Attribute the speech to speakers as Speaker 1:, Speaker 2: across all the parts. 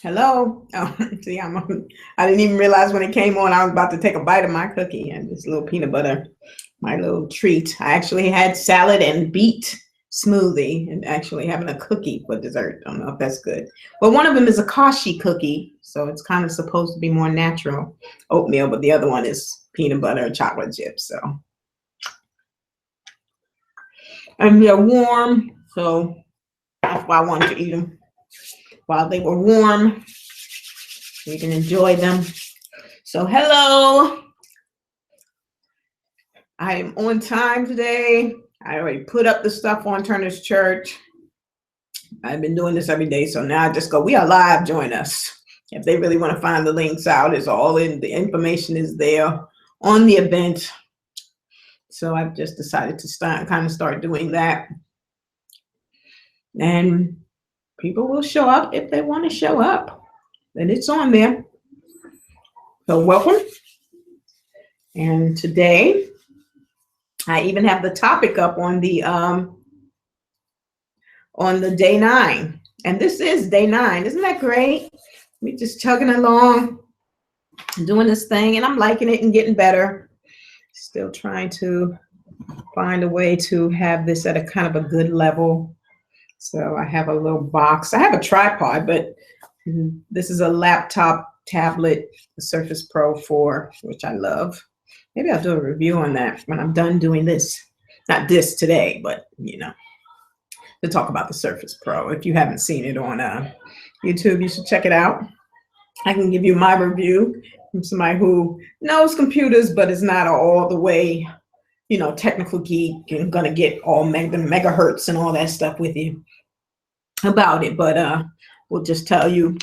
Speaker 1: Hello. Oh, see, I didn't even realize when it came on, I was about to take a bite of my cookie and this little peanut butter, my little treat. I actually had salad and beet smoothie and actually having a cookie for dessert. Don't know if that's good. But one of them is a kashi cookie, so it's kind of supposed to be more natural oatmeal, but the other one is peanut butter and chocolate chips. So, and they're warm, so that's why I wanted to eat them while they were warm. You can enjoy them. So hello, I am on time today. I already put up the stuff on Turner's Church. I've been doing this every day, so now I just go, we are live, join us. If they really want to find the links out, it's all in, the information is there on the event. So I've just decided to start doing that. And people will show up if they want to show up. And it's on there. So welcome. And today, I even have the topic up on the day 9. And this is day 9. Isn't that great? We're just chugging along, doing this thing, and I'm liking it and getting better. Still trying to find a way to have this at a kind of a good level. So I have a little box. I have a tripod, but this is a laptop tablet, the Surface Pro 4, which I love. Maybe I'll do a review on that when I'm done doing this. Not this today, but, to talk about the Surface Pro. If you haven't seen it on YouTube, you should check it out. I can give you my review from somebody who knows computers, but is not all the way, technical geek and gonna get all megahertz and all that stuff with you about it. But we'll just tell you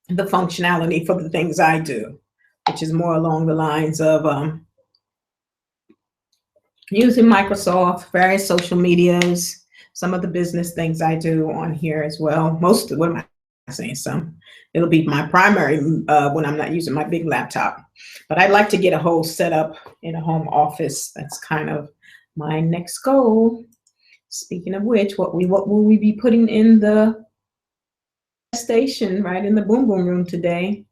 Speaker 1: the functionality for the things I do, which is more along the lines of using Microsoft, various social medias, some of the business things I do on here as well. Most of what am I saying? Some. It'll be my primary when I'm not using my big laptop. But I'd like to get a whole setup in a home office. That's kind of my next goal. Speaking of which, what will we be putting in the station, right in the boom boom room today?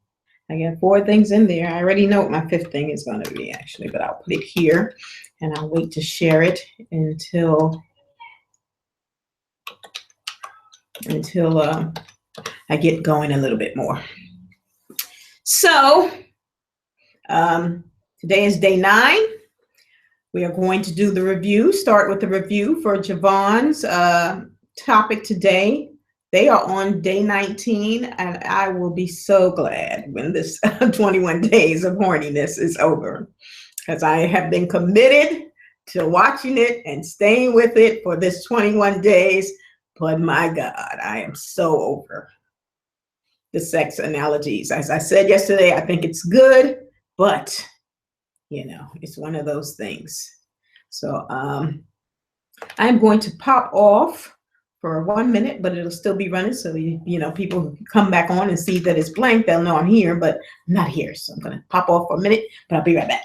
Speaker 1: I got 4 things in there. I already know what my 5th thing is going to be, actually, but I'll put it here and I'll wait to share it until I get going a little bit more. So today is day 9. We are going to do the review, start with the review for Javon's topic today. They are on day 19, and I will be so glad when this 21 days of horniness is over, because I have been committed to watching it and staying with it for this 21 days. But my God, I am so over the sex analogies. As I said yesterday, I think it's good, but it's one of those things. So I'm going to pop off for 1 minute, but it'll still be running. So, people who come back on and see that it's blank, they'll know I'm here, but I'm not here. So I'm going to pop off for a minute, but I'll be right back.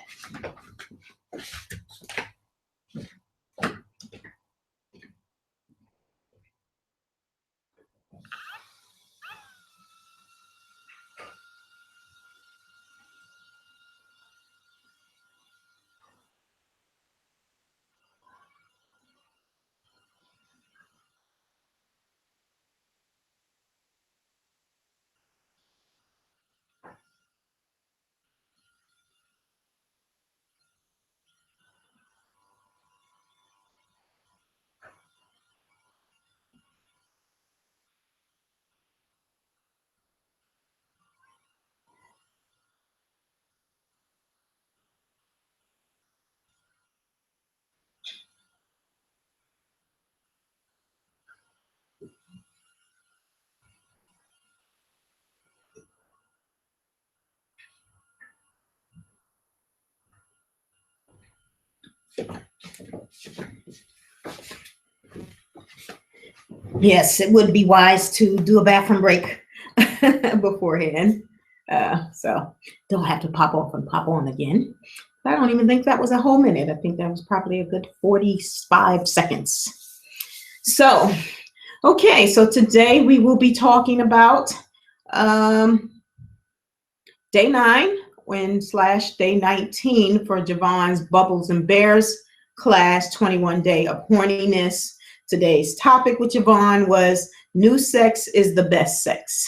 Speaker 1: Yes, it would be wise to do a bathroom break beforehand. So don't have to pop off and pop on again. I don't even think that was a whole minute. I think that was probably a good 45 seconds. So, okay, so today we will be talking about Day 9 / day 19 for Javon's Bubbles and Bears class, 21 Day of Horniness. Today's topic with Javon was new sex is the best sex.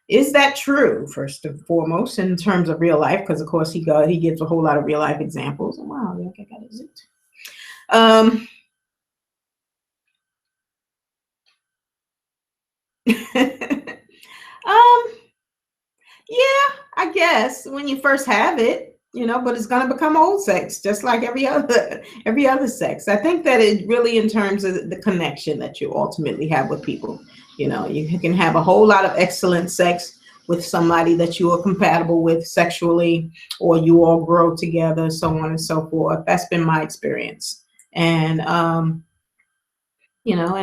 Speaker 1: Is that true, first and foremost, in terms of real life? Because, of course, he gives a whole lot of real life examples. Wow, I think I got it. Yeah, I guess when you first have it, but it's going to become old sex, just like every other sex. I think that it really, in terms of the connection that you ultimately have with people, you can have a whole lot of excellent sex with somebody that you are compatible with sexually, or you all grow together, so on and so forth. That's been my experience. And, and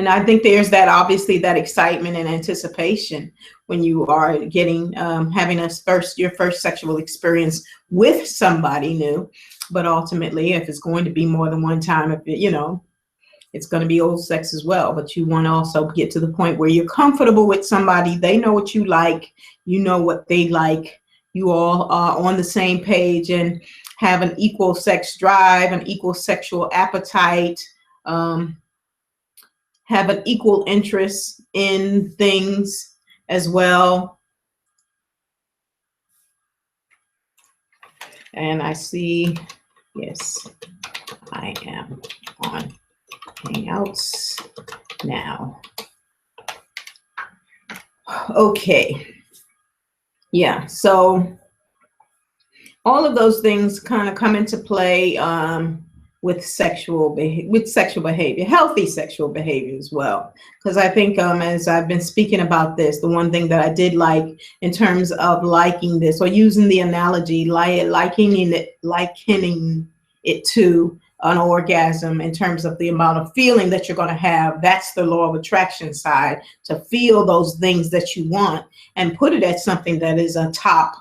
Speaker 1: I think there's that, obviously, that excitement and anticipation when you are getting, having your first sexual experience with somebody new. But ultimately, if it's going to be more than one time, it's going to be old sex as well. But you want to also get to the point where you're comfortable with somebody. They know what you like. You know what they like. You all are on the same page and have an equal sex drive, an equal sexual appetite, have an equal interest in things as well. And I see, yes, I am on Hangouts now. Okay. Yeah, so all of those things kind of come into play with sexual behavior, healthy sexual behavior as well. Because I think as I've been speaking about this, the one thing that I did like in terms of liking this, or using the analogy, likening it to an orgasm in terms of the amount of feeling that you're going to have. That's the law of attraction side, to feel those things that you want and put it at something that is a top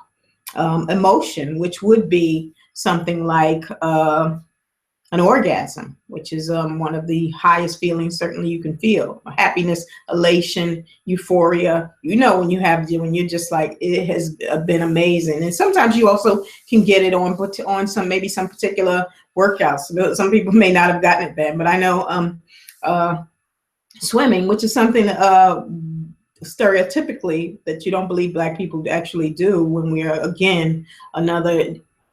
Speaker 1: emotion, which would be something like an orgasm, which is one of the highest feelings certainly you can feel. Happiness, elation, euphoria. When you're just like, it has been amazing. And sometimes you also can get it on some particular workouts. Some people may not have gotten it then, but I know swimming, which is something stereotypically that you don't believe Black people actually do, when we are, again,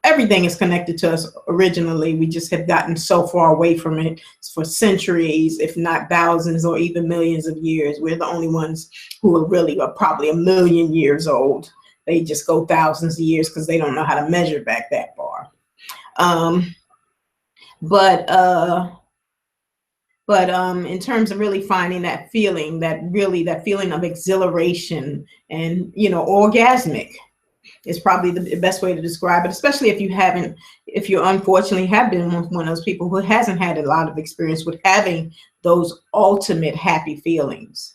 Speaker 1: everything is connected to us originally. We just have gotten so far away from it for centuries, if not thousands or even millions of years. We're the only ones who are probably 1 million years old. They just go thousands of years because they don't know how to measure back that far. But in terms of really finding that feeling, that feeling of exhilaration and, orgasmic is probably the best way to describe it, especially if you unfortunately have been one of those people who hasn't had a lot of experience with having those ultimate happy feelings,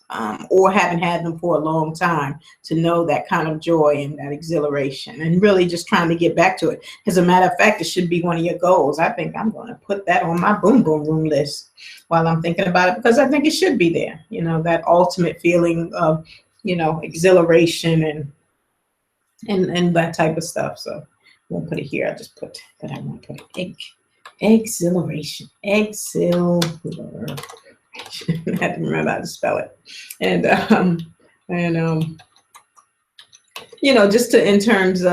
Speaker 1: or haven't had them for a long time, to know that kind of joy and that exhilaration, and really just trying to get back to it. As a matter of fact, it should be one of your goals. I think I'm going to put that on my boom boom room list while I'm thinking about it, because I think it should be there, that ultimate feeling of, exhilaration and that type of stuff. So I won't put it here. I just put that I want to put it. Exhilaration. I had to remember how to spell it. And just in terms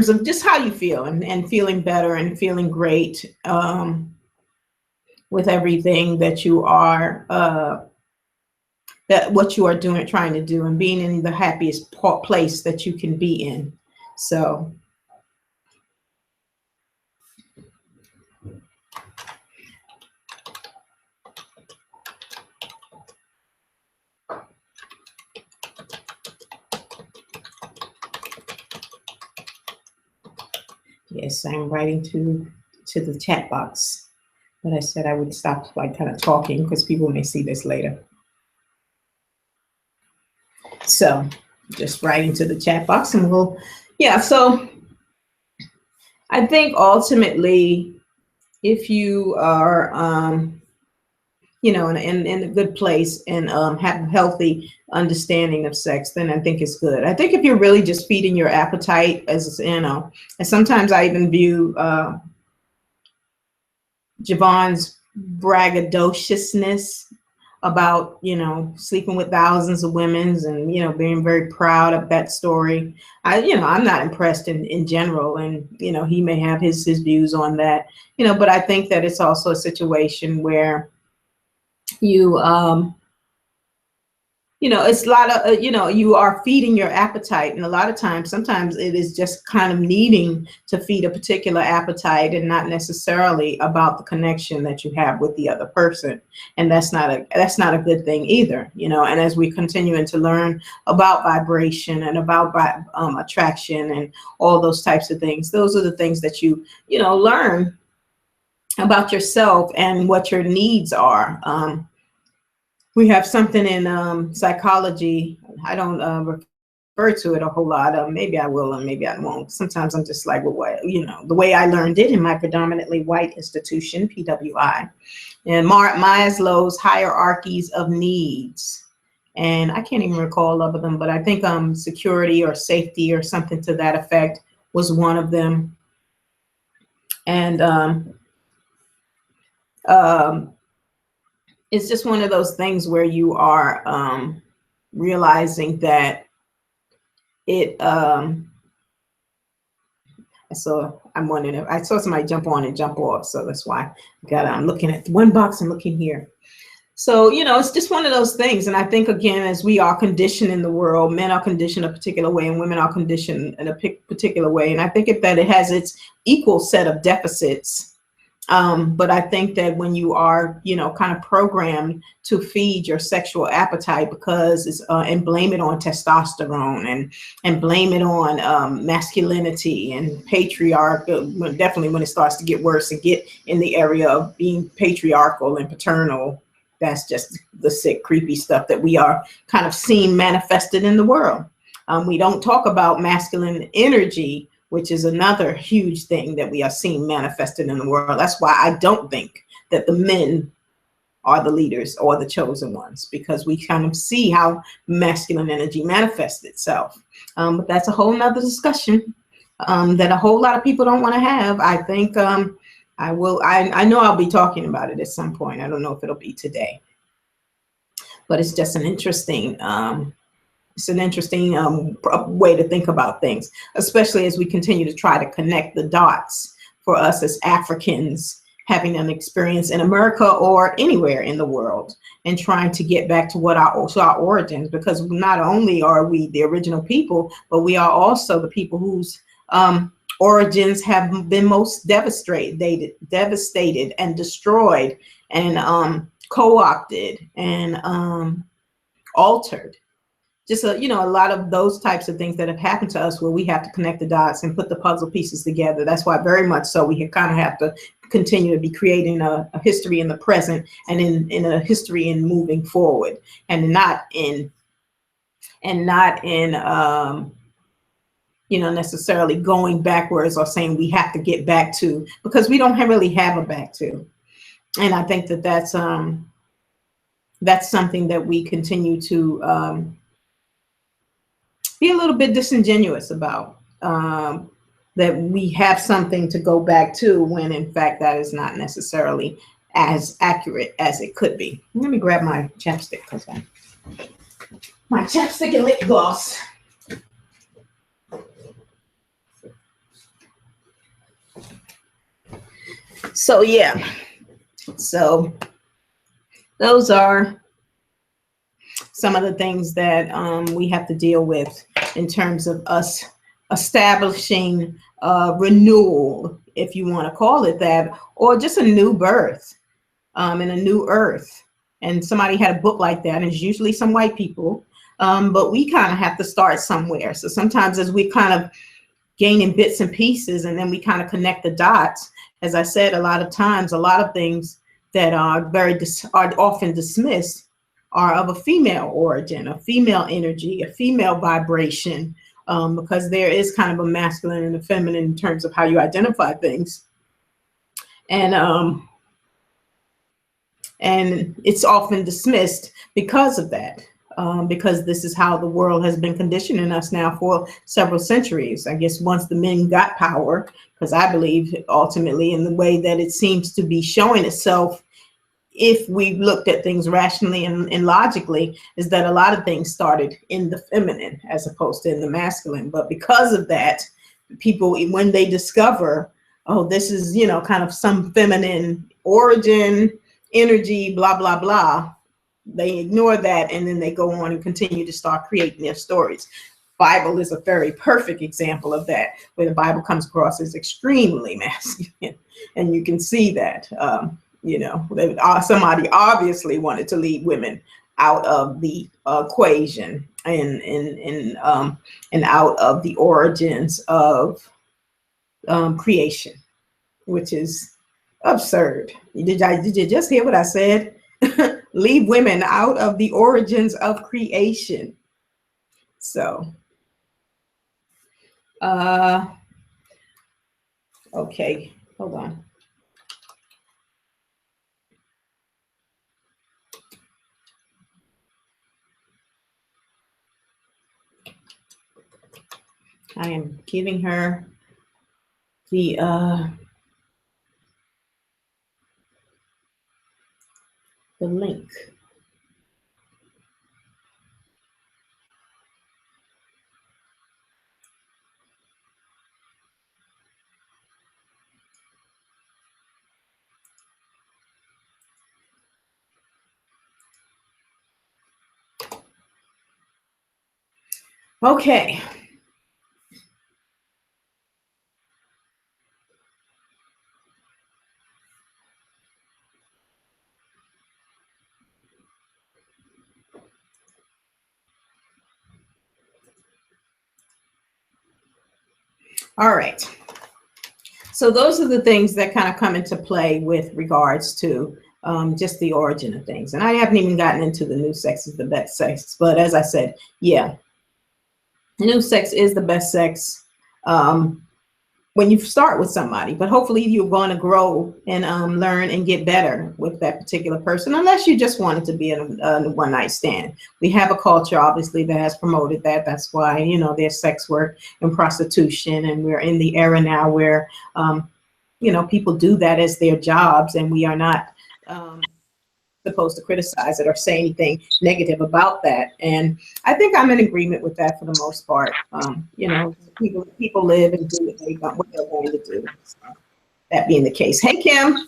Speaker 1: of just how you feel and feeling better and feeling great with everything that you are what you are doing, trying to do, and being in the happiest place that you can be in. So yes, I'm writing to the chat box, but I said I would stop kind of talking because people may see this later. So just writing to the chat box, and so I think ultimately, if you are you know, in a good place and have healthy understanding of sex, then I think it's good. I think if you're really just feeding your appetite, as you know, and sometimes I even view Javon's braggadociousness about, you know, sleeping with thousands of women and, you know, being very proud of that story. You know, I'm not impressed in general. And, you know, he may have his views on that, you know, but I think that it's also a situation where you, you know, it's a lot of, you know, you are feeding your appetite. And a lot of times, sometimes it is just kind of needing to feed a particular appetite and not necessarily about the connection that you have with the other person. And that's not a good thing either, you know. And as we continue to learn about vibration and about attraction and all those types of things, those are the things that you know, learn about yourself and what your needs are. We have something in psychology. I don't refer to it a whole lot. Maybe I will and maybe I won't. Sometimes I'm just like, well, what, you know, the way I learned it in my predominantly white institution, PWI, and Maslow's hierarchies of needs. And I can't even recall all of them, but I think security or safety or something to that effect was one of them. And it's just one of those things where you are realizing that it, so I'm wondering if I saw somebody jump on and jump off. So that's why I'm looking at one box and looking here. So, you know, it's just one of those things. And I think, again, as we are conditioned in the world, men are conditioned a particular way and women are conditioned in a particular way. And I think that it has its equal set of deficits. But I think that when you are, you know, kind of programmed to feed your sexual appetite because it's and blame it on testosterone and blame it on masculinity and patriarchal, definitely when it starts to get worse and get in the area of being patriarchal and paternal, that's just the sick, creepy stuff that we are kind of seeing manifested in the world. We don't talk about masculine energy, which is another huge thing that we are seeing manifested in the world. That's why I don't think that the men are the leaders or the chosen ones, because we kind of see how masculine energy manifests itself. But that's a whole nother discussion that a whole lot of people don't want to have. I think I know I'll be talking about it at some point. I don't know if it'll be today, but it's just an interesting way to think about things, especially as we continue to try to connect the dots for us as Africans having an experience in America or anywhere in the world and trying to get back to what our origins, because not only are we the original people, but we are also the people whose origins have been most devastated and destroyed and co-opted and altered. Just you know, a lot of those types of things that have happened to us where we have to connect the dots and put the puzzle pieces together. That's why very much so we kind of have to continue to be creating a history in the present and in a history in moving forward, and not in you know, necessarily going backwards or saying we have to get back to, because we don't really have a back to. And I think that that's something that we continue to be a little bit disingenuous about, that we have something to go back to when in fact that is not necessarily as accurate as it could be. Let me grab my chapstick, because my chapstick and lip gloss. So yeah, so those are some of the things that we have to deal with in terms of us establishing renewal, if you want to call it that, or just a new birth and a new earth. And somebody had a book like that, and it's usually some white people, but we kind of have to start somewhere. So sometimes as we kind of gaining bits and pieces and then we kind of connect the dots, as I said, a lot of times, a lot of things that are are often dismissed are of a female origin, a female energy, a female vibration, because there is kind of a masculine and a feminine in terms of how you identify things. And And it's often dismissed because of that, because this is how the world has been conditioning us now for several centuries. I guess once the men got power, because I believe ultimately in the way that it seems to be showing itself, if we looked at things rationally and logically, is that a lot of things started in the feminine as opposed to in the masculine. But because of that, people, when they discover, oh, this is, you know, kind of some feminine origin, energy, blah, blah, blah, they ignore that, and then they go on and continue to start creating their stories. Bible is a very perfect example of that, where the Bible comes across as extremely masculine, and you can see that. You know, somebody obviously wanted to leave women out of the equation and out of the origins of creation, which is absurd. Did you just hear what I said? Leave women out of the origins of creation. So, okay, hold on. I am giving her the link. Okay. All right. So those are the things that kind of come into play with regards to just the origin of things. And I haven't even gotten into the new sex is the best sex. But as I said, yeah, new sex is the best sex when you start with somebody. But hopefully you're going to grow and learn and get better with that particular person, unless you just want it to be a one-night stand. We have a culture, obviously, that has promoted that. That's why, you know, there's sex work and prostitution. And we're in the era now where, you know, people do that as their jobs, and we are not supposed to criticize it or say anything negative about that. And I think I'm in agreement with that for the most part. You know, people live and do what they're going to do. So, that being the case. Hey, Kim.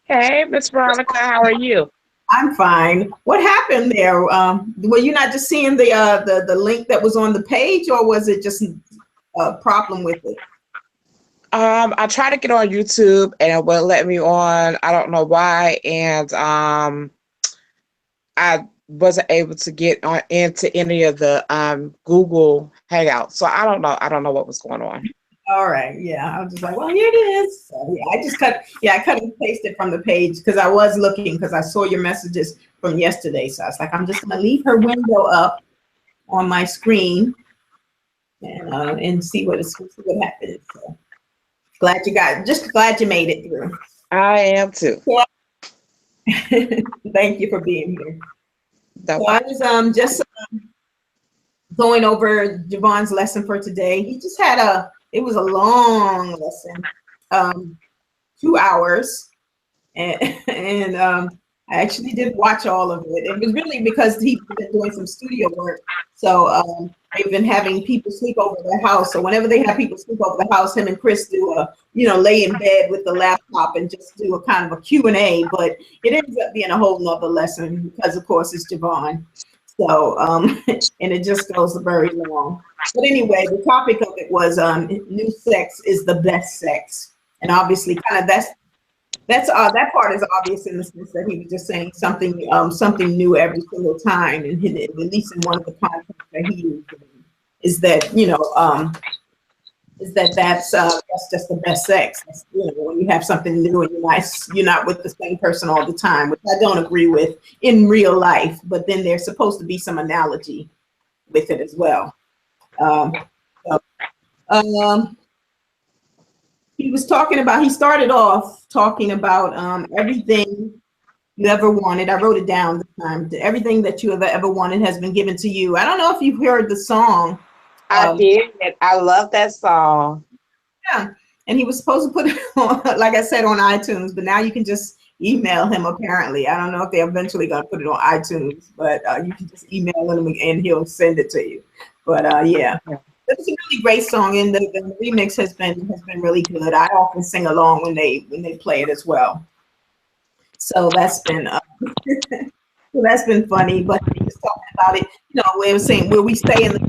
Speaker 2: Hey, Miss Veronica, how are you?
Speaker 1: I'm fine. What happened there? Were you not just seeing the link that was on the page, or was it just a problem with it?
Speaker 2: I tried to get on YouTube and it wouldn't let me on. I don't know why, and I wasn't able to get on into any of the Google Hangouts. So I don't know. I don't know what was going on.
Speaker 1: All right. Yeah. I was just like, well, here it is. So, yeah, I cut and pasted from the page because I was looking, because I saw your messages from yesterday. So I was like, I'm just going to leave her window up on my screen and see what happens. So glad you made it through.
Speaker 2: I am too.
Speaker 1: Thank you for being here.
Speaker 2: No
Speaker 1: So I was just going over Javon's lesson for today. He just had it was a long lesson, 2 hours, and I actually did watch all of it. It was really because he's been doing some studio work. So they've been having people sleep over their house. So whenever they have people sleep over the house, him and Chris do lay in bed with the laptop and just do a kind of a Q&A. But it ends up being a whole nother lesson because, of course, it's Javon. So, and it just goes very long. But anyway, the topic of it was new sex is the best sex. And obviously kind of that part is obvious in the sense that he was just saying something new every single time, and at least in one of the contexts that he used, is that that's just the best sex. That's, when you have something new and you're not with the same person all the time, which I don't agree with in real life. But then there's supposed to be some analogy with it as well. He started off talking about everything you ever wanted. I wrote it down this time. Everything that you ever wanted has been given to you. I don't know if you've heard the song.
Speaker 2: I did. I love that song.
Speaker 1: Yeah. And he was supposed to put it on, like I said, on iTunes, but now you can just email him apparently. I don't know if they're eventually going to put it on iTunes, but you can just email him and he'll send it to you. But yeah, it's a really great song, and the remix has been really good. I often sing along when they play it as well. So that's been so that's been funny. But he was talking about it, we were saying, will we stay in the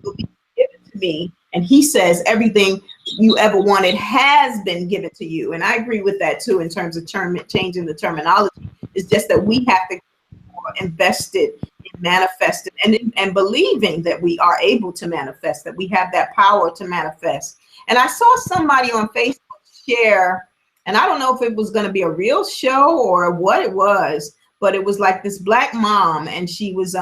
Speaker 1: will be given to me? And he says everything you ever wanted has been given to you. And I agree with that too, in terms of changing the terminology. It's just that we have to be more invested in manifesting and believing that we are able to manifest, that we have that power to manifest. And I saw somebody on Facebook share, and I don't know if it was going to be a real show or what it was, but it was like this Black mom, and she was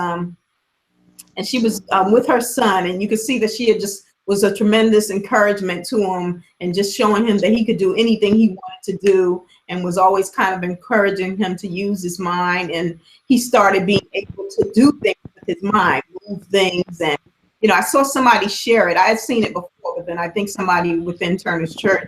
Speaker 1: with her son, and you could see that she had just was a tremendous encouragement to him, and just showing him that he could do anything he wanted to do, and was always kind of encouraging him to use his mind. And he started being able to do things with his mind, move things. And I saw somebody share it. I had seen it before, but then I think somebody within Turner's Church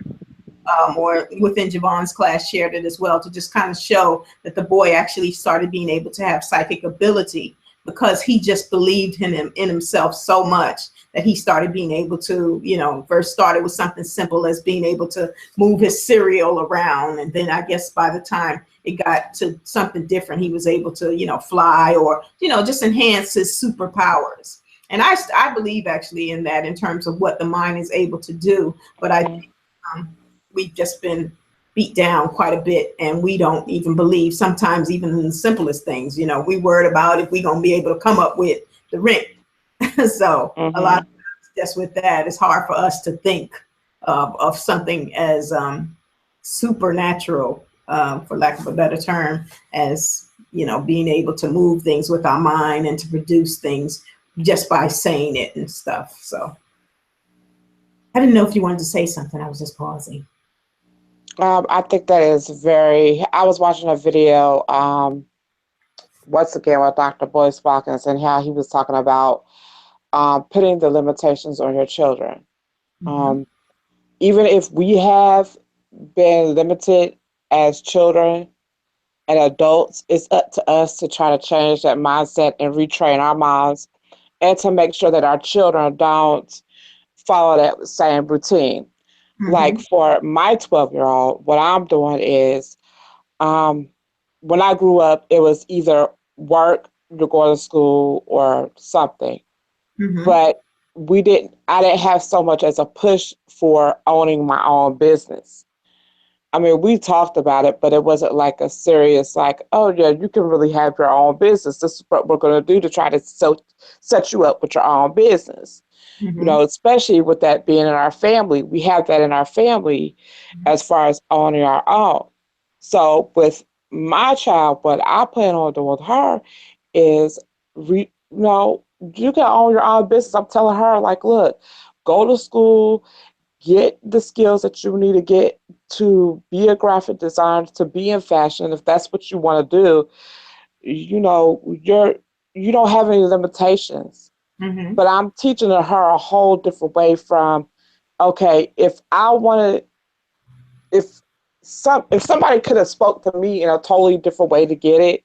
Speaker 1: or within Javon's class shared it as well, to just kind of show that the boy actually started being able to have psychic ability, because he just believed in himself so much that he started being able to, first started with something simple as being able to move his cereal around. And then I guess by the time it got to something different, he was able to, fly, or, just enhance his superpowers. And I believe actually in that, in terms of what the mind is able to do. But I think we've just been beat down quite a bit, and we don't even believe sometimes even in the simplest things. We worried about if we're going to be able to come up with the rent. So a lot of times just with that, it's hard for us to think of something as supernatural, for lack of a better term, as being able to move things with our mind and to produce things just by saying it and stuff. So I didn't know if you wanted to say something. I was just pausing.
Speaker 2: I think that is I was watching a video, once again, with Dr. Boyce Watkins, and how he was talking about putting the limitations on your children. Even if we have been limited as children and adults, it's up to us to try to change that mindset and retrain our minds, and to make sure that our children don't follow that same routine. Like for my 12-year-old, what I'm doing is, when I grew up, it was either work, to go to school, or something. But I didn't have so much as a push for owning my own business. I mean, we talked about it, but it wasn't like a serious, like, oh yeah, you can really have your own business. This is what we're going to do to try to set you up with your own business. Especially with that being in our family, we have that in our family as far as owning our own. So with my child, what I plan on doing with her is, you can own your own business. I'm telling her, like, look, go to school, get the skills that you need to get to be a graphic designer, to be in fashion. If that's what you want to do, you don't have any limitations. But I'm teaching her a whole different way from, okay, if somebody could have spoke to me in a totally different way to get it,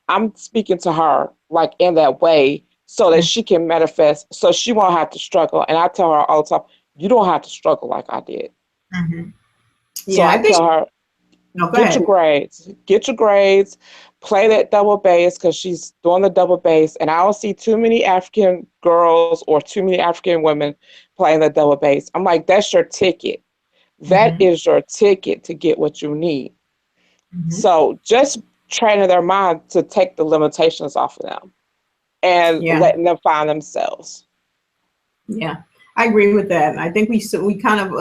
Speaker 2: I'm speaking to her like in that way, so that she can manifest, so she won't have to struggle. And I tell her all the time, you don't have to struggle like I did. So I tell her, get your grades, play that double bass, because she's doing the double bass. And I don't see too many African girls or too many African women playing the double bass. I'm like, that's your ticket. That is your ticket to get what you need. So just training their mind to take the limitations off of them and letting them find themselves.
Speaker 1: Yeah. I agree with that. And I think we kind of,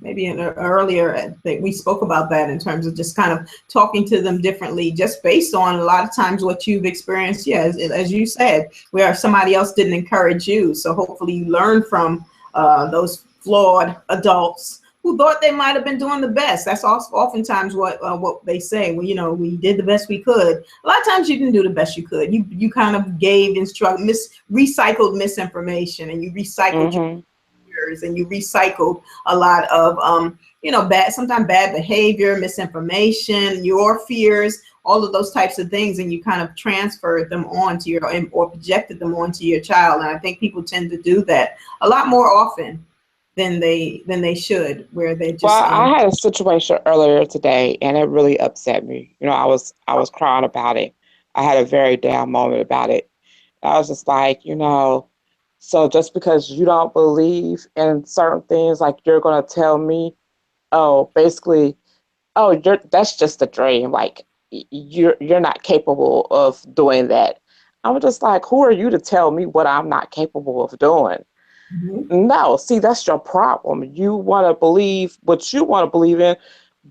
Speaker 1: maybe earlier, I think we spoke about that in terms of just kind of talking to them differently, just based on a lot of times what you've experienced. Yeah, as you said, where somebody else didn't encourage you. So hopefully you learn from those flawed adults who thought they might have been doing the best. That's also oftentimes what they say. Well, we did the best we could. A lot of times you didn't do the best you could. You kind of gave recycled misinformation, and you recycled your
Speaker 2: Mm-hmm.
Speaker 1: fears, and you recycled a lot of sometimes bad behavior, misinformation, your fears, all of those types of things, and you kind of transferred them onto or projected them onto your child. And I think people tend to do that a lot more often than they should, where they just
Speaker 2: Well, I had a situation earlier today, and it really upset me. I was crying about it. I had a very down moment about it. I was just like, so just because you don't believe in certain things, like you're gonna tell me, oh, basically, oh, that's just a dream. Like you're not capable of doing that. I'm just like, who are you to tell me what I'm not capable of doing?
Speaker 1: Mhm.
Speaker 2: No, see, that's your problem. You want to believe what you want to believe in,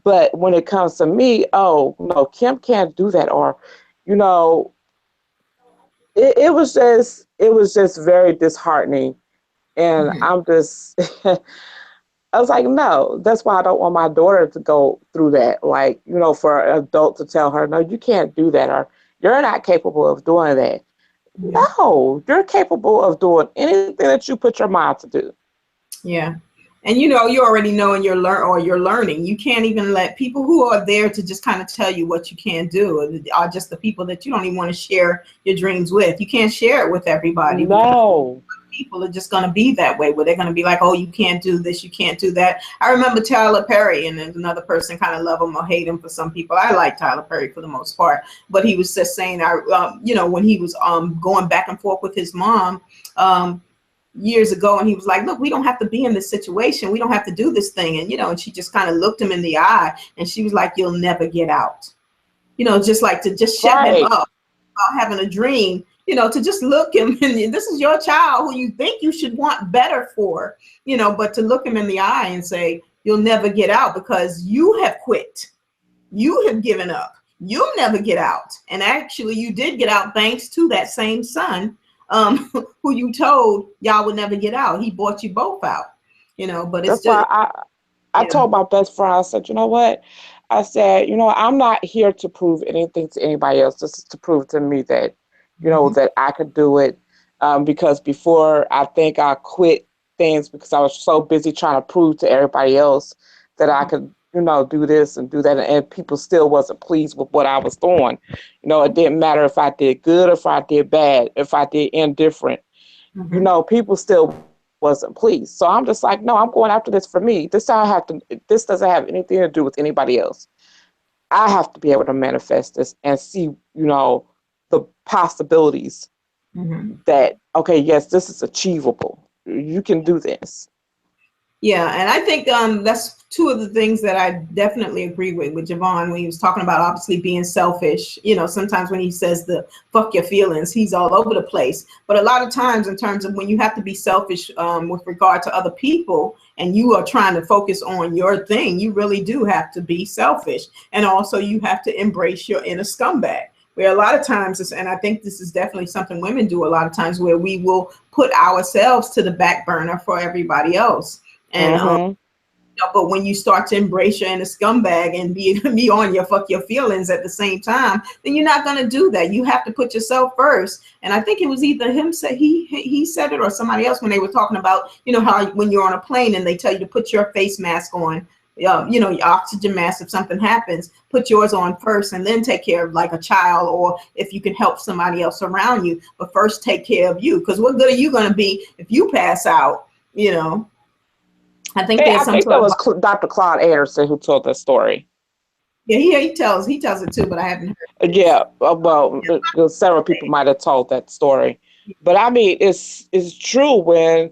Speaker 2: but when it comes to me, oh no, Kim can't do that, or you know, it was just very disheartening, and
Speaker 1: Mhm.
Speaker 2: I'm just I was like, no, that's why I don't want my daughter to go through that. Like, for an adult to tell her, no, you can't do that, or you're not capable of doing that.
Speaker 1: Mhm.
Speaker 2: No, you're capable of doing anything that you put your mind to do.
Speaker 1: Yeah. And you already know, and you're learning. You can't even let people who are there to just kind of tell you what you can't do are just the people that you don't even want to share your dreams with. You can't share it with everybody, because
Speaker 2: No.
Speaker 1: people are just going to be that way, where they're going to be like, oh, you can't do this, you can't do that. I remember Tyler Perry, and there's another person, kind of love him or hate him for some people. I like Tyler Perry for the most part, but he was just saying, when he was going back and forth with his mom, um, years ago, and he was like, look, we don't have to be in this situation, we don't have to do this thing. And she just kind of looked him in the eye, and she was like, you'll never get out. Just like to just shut him
Speaker 2: Right.
Speaker 1: up about having a dream, to just look him and this is your child who you think you should want better for, but to look him in the eye and say, you'll never get out because you have quit. You have given up. You'll never get out. And actually, you did get out thanks to that same son, who you told y'all would never get out. He bought you both out, but it's
Speaker 2: That's
Speaker 1: just,
Speaker 2: why I
Speaker 1: yeah.
Speaker 2: told my best friend, I said, you know what? I said, I'm not here to prove anything to anybody else. This is to prove to me that,
Speaker 1: Mhm.
Speaker 2: that I could do it. Because before, I think I quit things because I was so busy trying to prove to everybody else that I could, do this and do that. And people still wasn't pleased with what I was doing. It didn't matter if I did good or if I did bad, if I did indifferent.
Speaker 1: Mhm.
Speaker 2: People still wasn't pleased. So I'm just like, no, I'm going after this for me. This doesn't have anything to do with anybody else. I have to be able to manifest this and see, the possibilities
Speaker 1: Mhm.
Speaker 2: that, okay, yes, this is achievable. You can do this.
Speaker 1: Yeah, and I think that's two of the things that I definitely agree with Javon when he was talking about obviously being selfish. Sometimes when he says the fuck your feelings, he's all over the place. But a lot of times, in terms of when you have to be selfish with regard to other people, and you are trying to focus on your thing, you really do have to be selfish, and also you have to embrace your inner scumbag. Where a lot of times, and I think this is definitely something women do a lot of times, where we will put ourselves to the back burner for everybody else. And
Speaker 2: Mm-hmm.
Speaker 1: but when you start to embrace your inner scumbag and be on your fuck your feelings at the same time, then you're not going to do that. You have to put yourself first. And I think it was either him said he said it, or somebody else, when they were talking about how when you're on a plane and they tell you to put your face mask on, your oxygen mask, if something happens, put yours on first and then take care of like a child, or if you can help somebody else around you, but first take care of you, because what good are you going to be if you pass out? I think
Speaker 2: And
Speaker 1: there's
Speaker 2: I
Speaker 1: some
Speaker 2: think
Speaker 1: sort
Speaker 2: that
Speaker 1: of,
Speaker 2: was Dr. Claude Anderson who told the story.
Speaker 1: yeah, he tells it too, but I haven't heard his.
Speaker 2: Yeah, well, several people might have told that story, but I mean, it's true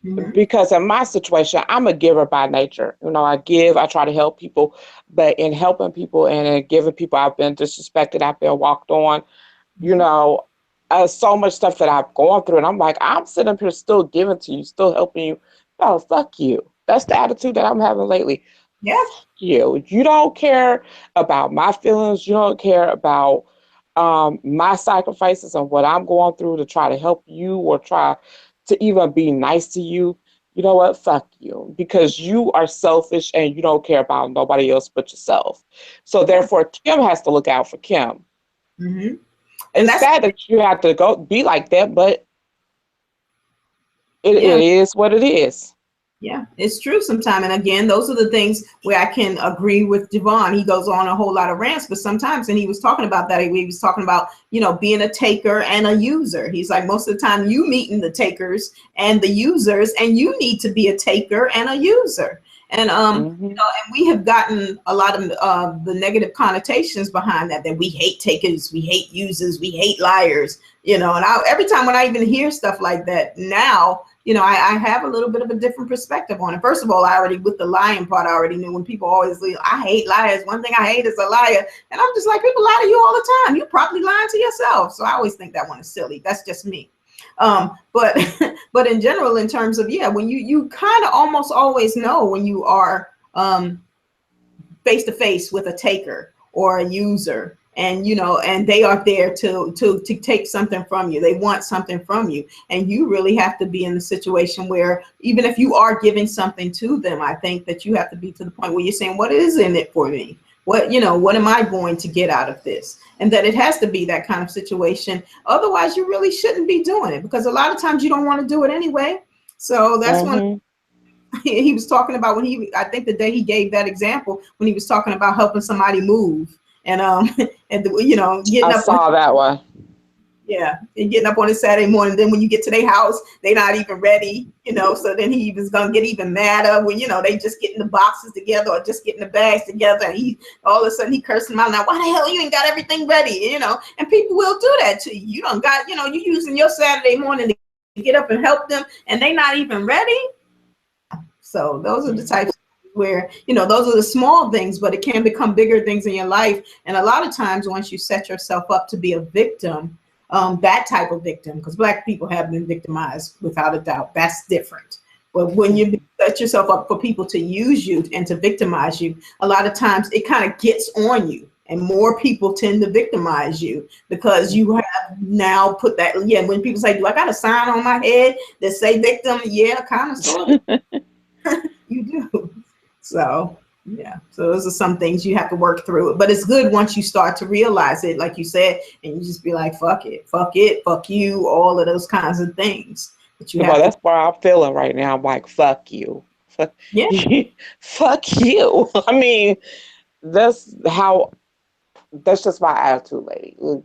Speaker 1: Mm-hmm.
Speaker 2: because in my situation, I'm a giver by nature. I give, I try to help people, but in helping people and in giving people, I've been disrespected, I've been walked on, you
Speaker 1: Mm-hmm.
Speaker 2: know, so much stuff that I've gone through, and I'm like, I'm sitting up here still giving to you, still helping you. No, fuck you. That's the attitude that I'm having lately.
Speaker 1: Yeah.
Speaker 2: You. You don't care about my feelings. You don't care about my sacrifices and what I'm going through to try to help you or try to even be nice to you. you know what, fuck you, because you are selfish and you don't care about nobody else but yourself. So
Speaker 1: Yeah.
Speaker 2: therefore, Kim has to look out for Kim.
Speaker 1: And
Speaker 2: It's
Speaker 1: that's,
Speaker 2: sad that you have to go be like that, but it
Speaker 1: yeah.
Speaker 2: is what it is.
Speaker 1: Yeah, it's true sometimes. And again, those are the things where I can agree with Devon. He goes on a whole lot of rants, but sometimes, and he was talking about that, he was talking about, you know, being a taker and a user. He's like, most of the time you meeting the takers and the users, and you need to be a taker and a user. And, you know, and we have gotten a lot of the negative connotations behind that we hate takers, we hate users, we hate liars, you know, and every time when I even hear stuff like that now, you know, I have a little bit of a different perspective on it. First of all, I already, with the lying part, I already knew when people always leave, I hate liars. One thing I hate is a liar. And I'm just like, people lie to you all the time. You're probably lying to yourself. So I always think that one is silly. That's just me. But but in general, in terms of, yeah, when you kind of almost always know when you are face to face with a taker or a user, and you know, and they are there to take something from you. They want something from you, and you really have to be in the situation where even if you are giving something to them, I think that you have to be to the point where you're saying, what is in it for me? What, you know, what am I going to get out of this? And that it has to be that kind of situation. Otherwise, you really shouldn't be doing it, because a lot of times you don't want to do it anyway. So that's when he was talking about, when he, I think the day he gave that example, when he was talking about helping somebody move, and and you know, getting
Speaker 2: I
Speaker 1: up.
Speaker 2: saw that one.
Speaker 1: Yeah, and getting up on a Saturday morning. Then when you get to their house, they're not even ready, you know. So then he was gonna get even madder when, you know, they just getting the boxes together or just getting the bags together. And he, all of a sudden, he cursing them out. Now, why the hell you ain't got everything ready? You know, and people will do that to you. You don't got, you know, you using your Saturday morning to get up and help them, and they not even ready. So those are the types where, you know, those are the small things, but it can become bigger things in your life. And a lot of times, once you set yourself up to be a victim, that type of victim, because Black people have been victimized without a doubt, that's different. But when you set yourself up for people to use you and to victimize you, a lot of times it kind of gets on you, and more people tend to victimize you because you have now put that, yeah, when people say, do I got a sign on my head that say victim? Yeah, kind of, sort of. You do. So yeah, so those are some things you have to work through. But it's good once you start to realize it, like you said, and you just be like, fuck it, fuck you, all of those kinds of things. But you have
Speaker 2: Well, that's where I'm feeling right now. I'm like, fuck you.
Speaker 1: yeah.
Speaker 2: Fuck you. I mean, that's just my attitude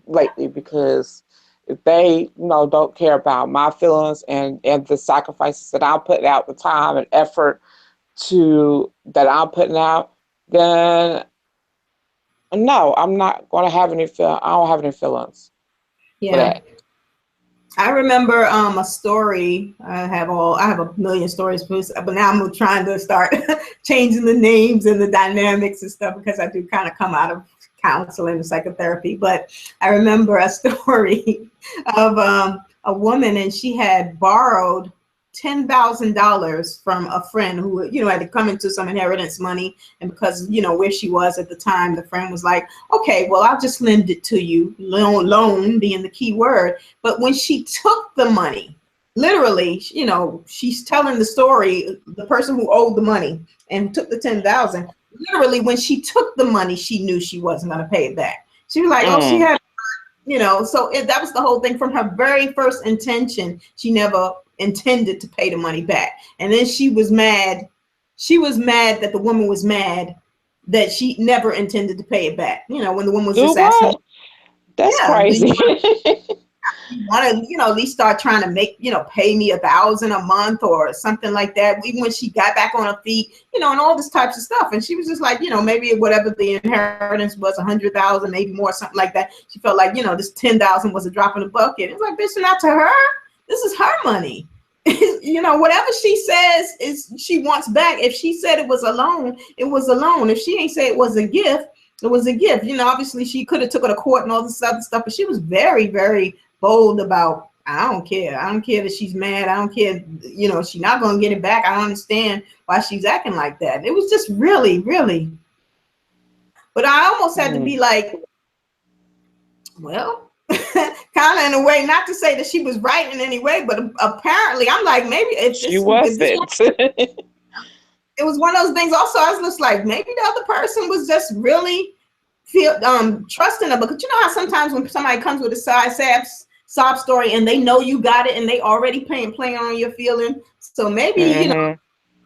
Speaker 2: lately, because if they, you know, don't care about my feelings and the sacrifices that I'm putting out, the time and effort that I'm putting out, then no, I'm not going to have any I don't have any feelings for
Speaker 1: Yeah.
Speaker 2: that.
Speaker 1: I remember a story. I have a million stories, but now I'm trying to start changing the names and the dynamics and stuff, because I do kind of come out of counseling and psychotherapy. But I remember a story of a woman, and she had borrowed $10,000 from a friend who, you know, had to come into some inheritance money. And because, you know, where she was at the time, the friend was like, okay, well, I'll just lend it to you. Loan being the key word. But when she took the money, literally, you know, she's telling the story, the person who owed the money and took the 10,000, literally when she took the money, she knew she wasn't going to pay it back. She was like, oh, she had, you know, so that was the whole thing. From her very first intention, she never intended to pay the money back. And then she was mad. She was mad that the woman was mad that she never intended to pay it back. You know, when the woman was
Speaker 2: Do
Speaker 1: just asking,
Speaker 2: what? That's
Speaker 1: yeah,
Speaker 2: crazy.
Speaker 1: you want to, you know, at least start trying to make, you know, pay me $1,000 a month or something like that. Even when she got back on her feet, you know, and all this types of stuff. And she was just like, you know, maybe whatever the inheritance was, 100,000, maybe more, something like that. She felt like, you know, this 10,000 was a drop in the bucket. It was like, bitch, not to her. This is her money. You know, whatever she says is she wants back. If she said it was a loan, it was a loan. If she ain't say it was a gift, it was a gift. You know, obviously she could have took her to court and all this other stuff, but she was very, very bold about, I don't care. I don't care that she's mad. I don't care, you know, she's not going to get it back. I don't understand why she's acting like that. It was just really, really, but I almost had to be like, well, kind of in a way, not to say that she was right in any way, but apparently I'm like, maybe if
Speaker 2: She
Speaker 1: this
Speaker 2: wasn't.
Speaker 1: it was one of those things. Also, I was just like, maybe the other person was just really feel trusting her, because you know how sometimes when somebody comes with a sob story and they know you got it and they already playing on your feeling. So maybe you know,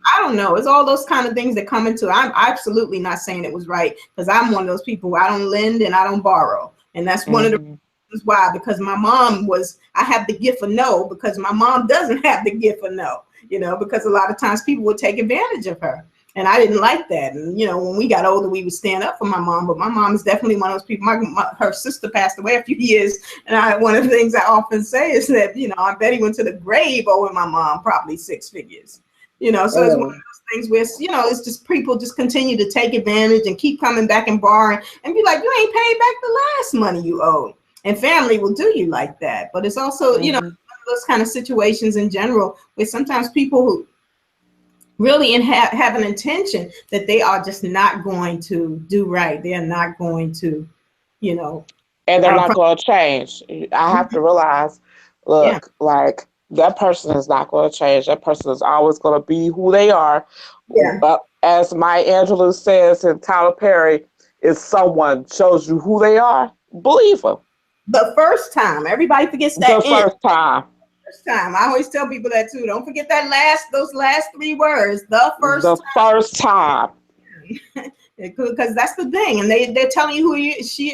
Speaker 1: I don't know. It's all those kind of things that come into it. I'm absolutely not saying it was right, because I'm one of those people. I don't lend and I don't borrow, and that's one of the reasons why. Because my mom I have the gift of no, because my mom doesn't have the gift of no. You know, because a lot of times people would take advantage of her. And I didn't like that. And, you know, when we got older, we would stand up for my mom. But my mom is definitely one of those people. Her sister passed away a few years. And one of the things I often say is that, you know, I bet he went to the grave owing my mom probably 6 figures. You know, so it's one of those things where, you know, it's just people just continue to take advantage and keep coming back and borrowing and be like, you ain't paid back the last money you owed. And family will do you like that. But it's also, you know, those kind of situations in general where sometimes people who really have an intention that they are just not going to do right. They're not going to, you know.
Speaker 2: And they're not going to change. I have to realize, look, like that person is not going to change. That person is always going to be who they are.
Speaker 1: Yeah.
Speaker 2: As Maya Angelou says in Tyler Perry, if someone shows you who they are, believe them.
Speaker 1: The first time. Everybody forgets that.
Speaker 2: First time.
Speaker 1: First time. I always tell people that too. Don't forget those last 3 words. The first
Speaker 2: time.
Speaker 1: Because that's the thing, and they're telling you who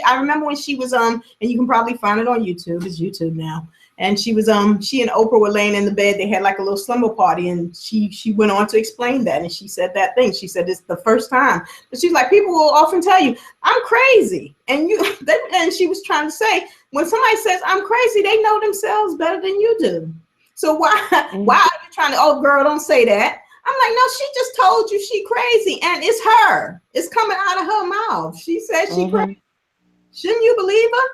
Speaker 1: I remember when she was and you can probably find it on YouTube. It's YouTube now. And she was she and Oprah were laying in the bed. They had like a little slumber party, and she went on to explain that, and she said that thing. She said it's the first time. But she's like, people will often tell you I'm crazy, and and she was trying to say, when somebody says I'm crazy, they know themselves better than you do. So why are you trying to? Oh, girl, don't say that. I'm like, no, she just told you she crazy, and it's her. It's coming out of her mouth. She said she crazy. Shouldn't you believe her?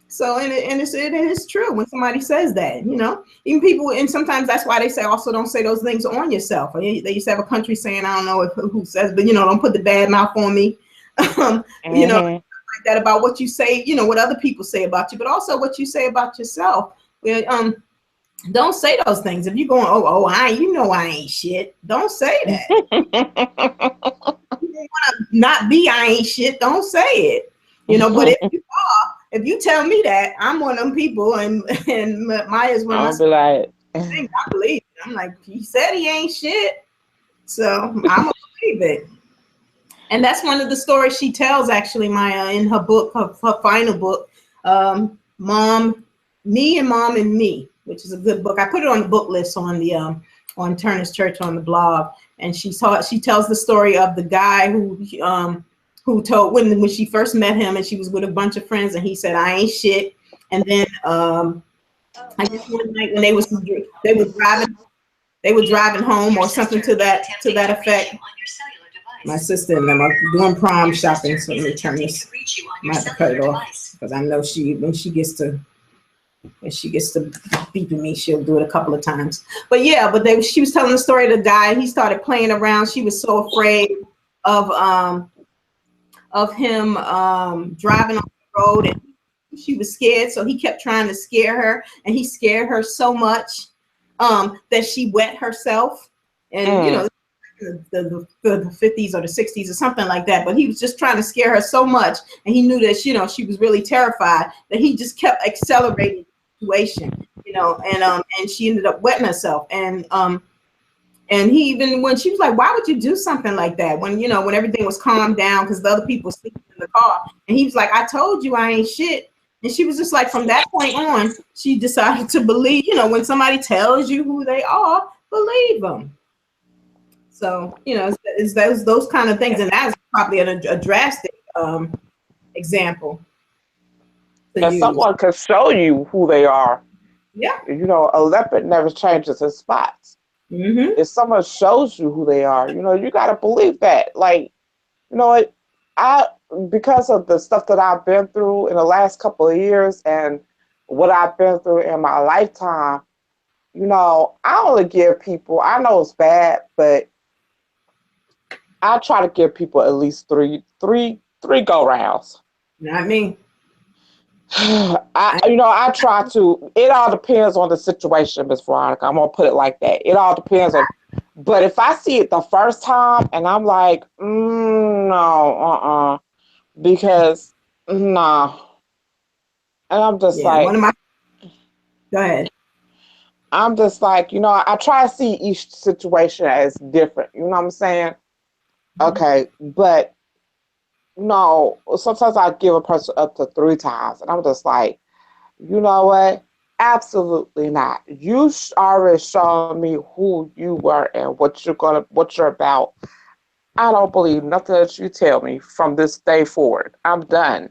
Speaker 1: So, and it is true when somebody says that, you know, even people, and sometimes that's why they say also don't say those things on yourself. They used to have a country saying, I don't know who says, but, you know, don't put the bad mouth on me, you know, like that about what you say, you know, what other people say about you, but also what you say about yourself. Don't say those things. If you're going, I ain't shit. Don't say that. You want to not be I ain't shit. Don't say it. You know, but if you tell me that, I'm one of them people, and Maya's one of them. I believe it. I'm like, he said he ain't shit, so I'm gonna believe it. And that's one of the stories she tells, actually, Maya, in her book, her final book, Mom, Me and Mom and Me, which is a good book. I put it on the book list on the on Turner's Church on the blog, and she tells the story of the guy who told when she first met him, and she was with a bunch of friends, and he said, I ain't shit. And then I guess one night when they were driving home or something to that effect. My sister and them are doing prom shopping, so let me turn this. I might have to cut it off because I know when she gets to beeping me, she'll do it a couple of times. But yeah, she was telling the story of the guy. He started playing around. She was so afraid of him driving on the road, and she was scared, so he kept trying to scare her, and he scared her so much that she wet herself. And you know, the 50s or the 60s or something like that, but he was just trying to scare her so much, and he knew that, you know, she was really terrified, that he just kept accelerating the situation, you know, and she ended up wetting herself. And he even, when she was like, why would you do something like that? When, you know, when everything was calmed down because the other people were sleeping in the car. And he was like, I told you I ain't shit. And she was just like, from that point on, she decided to believe, you know, when somebody tells you who they are, believe them. So, you know, it's those kind of things. And that's probably a drastic example.
Speaker 2: And someone can show you who they are.
Speaker 1: Yeah.
Speaker 2: You know, a leopard never changes his spots. If someone shows you who they are, you know, you got to believe that. Like, you know, because of the stuff that I've been through in the last couple of years and what I've been through in my lifetime, you know, I only give people, I know it's bad, but I try to give people at least three go rounds.
Speaker 1: Not me.
Speaker 2: I try to. It all depends on the situation, Miss Veronica. I'm gonna put it like that. It all depends on. But if I see it the first time and I'm like, no, because no, and I'm just
Speaker 1: Yeah, one
Speaker 2: like,
Speaker 1: of my, go ahead.
Speaker 2: I'm just like, I try to see each situation as different. You know what I'm saying? Okay, but no, sometimes I give a person up to 3 times, and I'm just like, you know what? Absolutely not. You already shown me who you were and what you're about. I don't believe nothing that you tell me from this day forward. I'm done.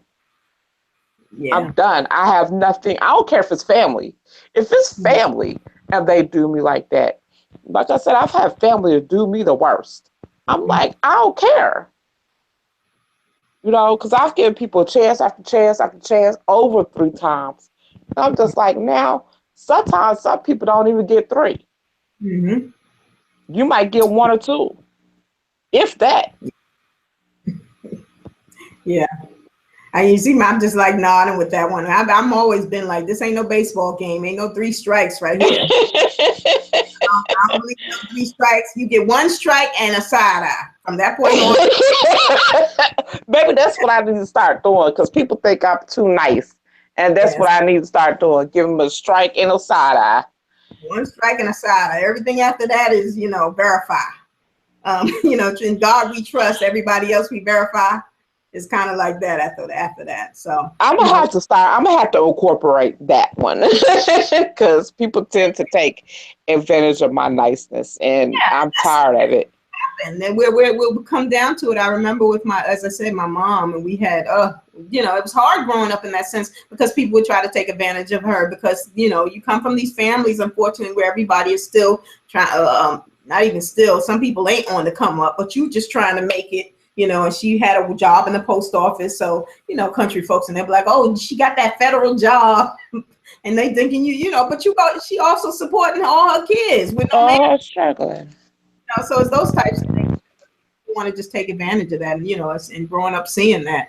Speaker 1: Yeah.
Speaker 2: I'm done. I have nothing. I don't care if it's family. If it's family and they do me like that, like I said, I've had family to do me the worst. I'm like, I don't care. Because I've given people chance after chance after chance over 3 times. And I'm just like, now, sometimes some people don't even get 3.
Speaker 1: Mm-hmm.
Speaker 2: You might get 1 or 2, if that.
Speaker 1: Yeah. You see, I'm just like nodding with that one. I'm always been like, this ain't no baseball game. Ain't no 3 strikes right here. I don't believe no 3 strikes. You get 1 strike and a side eye. From that point on.
Speaker 2: Maybe that's what I need to start doing because people think I'm too nice. And that's
Speaker 1: Yes.
Speaker 2: what I need to start doing. Give them a strike and a side eye.
Speaker 1: 1 strike and a side eye. Everything after that is, verify. In God we trust. Everybody else we verify. It's kind of like that after that. So
Speaker 2: I'm gonna have to start. I'm gonna have to incorporate that one because people tend to take advantage of my niceness, and I'm tired of it.
Speaker 1: And then we'll come down to it. I remember with as I said, my mom, and we had, it was hard growing up in that sense because people would try to take advantage of her because, you come from these families, unfortunately, where everybody is still trying, not even still, some people ain't on the come up, but you just trying to make it, and she had a job in the post office. So, country folks, and they're like, oh, she got that federal job. And they thinking but she also supporting all her kids with no man.
Speaker 2: Struggling.
Speaker 1: So it's those types of things. You want to just take advantage of that, and growing up seeing that,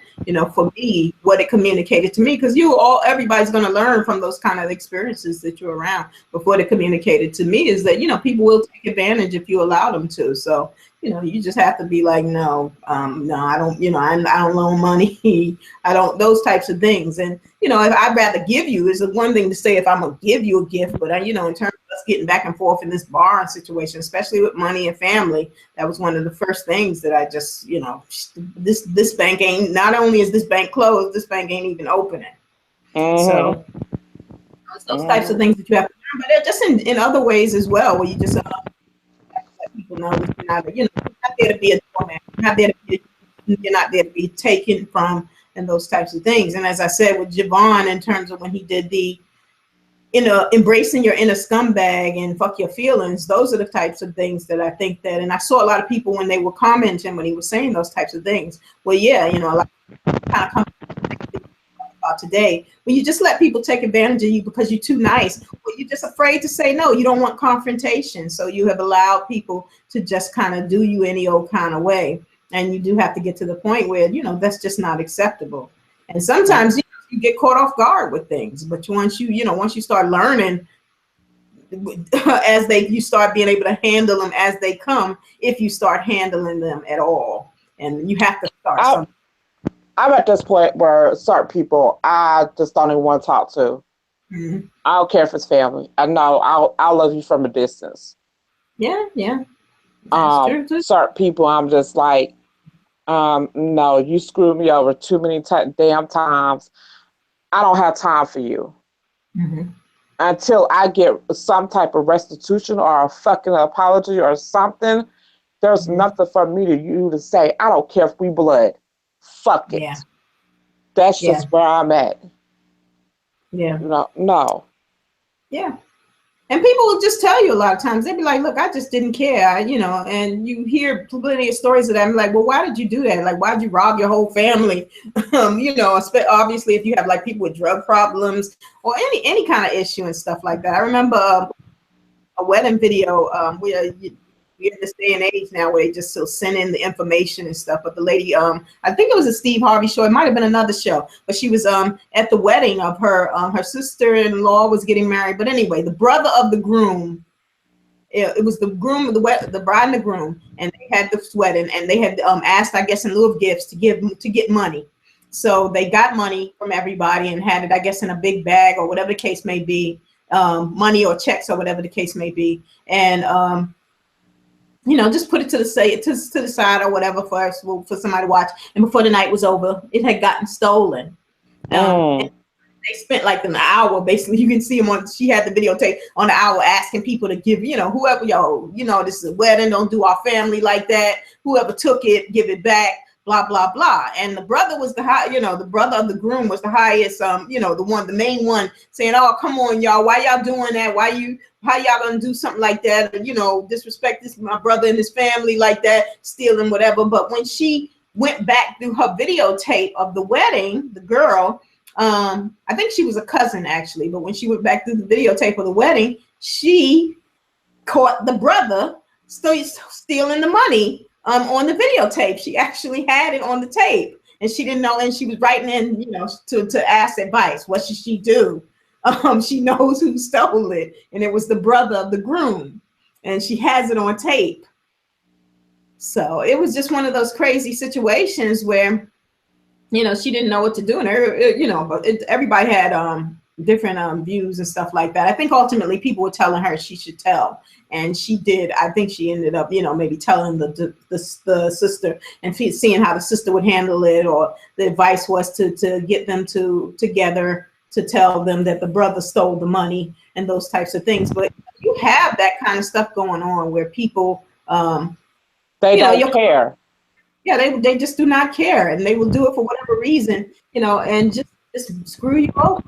Speaker 1: for me, what it communicated to me, because everybody's going to learn from those kind of experiences that you're around. But what it communicated to me is that, people will take advantage if you allow them to. So, you just have to be like, no, I don't, I don't loan money. I don't, those types of things. And, if I'd rather give you, is one thing to say if I'm going to give you a gift, but in terms of us getting back and forth in this borrowing situation, especially with money and family, that was one of the first things that I just, this bank ain't, not only is this bank closed, this bank ain't even opening.
Speaker 2: Mm-hmm.
Speaker 1: So it's those types of things that you have to learn, but just in other ways as well, where you just let people know that you're not there to be a doorman. You're not there to be taken from, and those types of things. And as I said with Javon, in terms of when he did the embracing your inner scumbag and fuck your feelings, those are the types of things that I think that, and I saw a lot of people when they were commenting when he was saying those types of things. Well, yeah, a lot of kind of about today, when you just let people take advantage of you because you're too nice, or you're just afraid to say no, you don't want confrontation, so you have allowed people to just kind of do you any old kind of way. And you do have to get to the point where that's just not acceptable. And sometimes you get caught off guard with things, but once you start learning you start being able to handle them as they come, if you start handling them at all. And you have to start something.
Speaker 2: I'm at this point where certain people I just don't even want to talk to.
Speaker 1: Mm-hmm.
Speaker 2: I don't care if it's family. I know I'll love you from a distance.
Speaker 1: Yeah. That's true too.
Speaker 2: Certain people I'm just like, no, you screwed me over too many damn times. I don't have time for you.
Speaker 1: Mm-hmm.
Speaker 2: Until I get some type of restitution or a fucking apology or something, there's nothing for me to you to say. I don't care if we blood. Fuck it.
Speaker 1: Yeah.
Speaker 2: That's just where I'm at.
Speaker 1: Yeah.
Speaker 2: No.
Speaker 1: Yeah. And people will just tell you a lot of times, they'd be like, look, I just didn't care, and you hear plenty of stories of that. I'm like, well, why did you do that? Like, why did you rob your whole family? Obviously if you have like people with drug problems or any kind of issue and stuff like that. I remember a wedding video where we're in this day and age now where they just still send in the information and stuff. But the lady, I think it was a Steve Harvey show. It might have been another show, but she was at the wedding of her sister-in-law was getting married. But anyway, the brother of the groom, it was the groom, the bride and the groom, and they had this wedding, and they had asked, I guess, in lieu of gifts to get money. So they got money from everybody and had it, I guess, in a big bag or whatever the case may be, money or checks or whatever the case may be, and just put it to the side or whatever for somebody to watch. And before the night was over, it had gotten stolen. They spent like an hour, basically. You can see them she had the videotape on the hour asking people to give, whoever, this is a wedding, don't do our family like that. Whoever took it, give it back, blah, blah, blah. And the brother was the brother of the groom was the highest, the main one saying, oh, come on, y'all, why y'all doing that? How y'all gonna do something like that? Disrespect my brother and his family like that, stealing whatever. But when she went back through her videotape of the wedding, the girl, I think she was a cousin actually, but when she went back through the videotape of the wedding, she caught the brother stealing the money on the videotape. She actually had it on the tape, and she didn't know, and she was writing in, to ask advice. What should she do? She knows who stole it, and it was the brother of the groom, and she has it on tape. So it was just one of those crazy situations where she didn't know what to do, and but everybody had different views and stuff like that. I think ultimately people were telling her she should tell, and she did. I think she ended up, maybe telling the sister and seeing how the sister would handle it, or the advice was to get them together to tell them that the brother stole the money and those types of things. But you have that kind of stuff going on where people
Speaker 2: they don't care.
Speaker 1: Yeah, they just do not care, and they will do it for whatever reason, and just screw you over.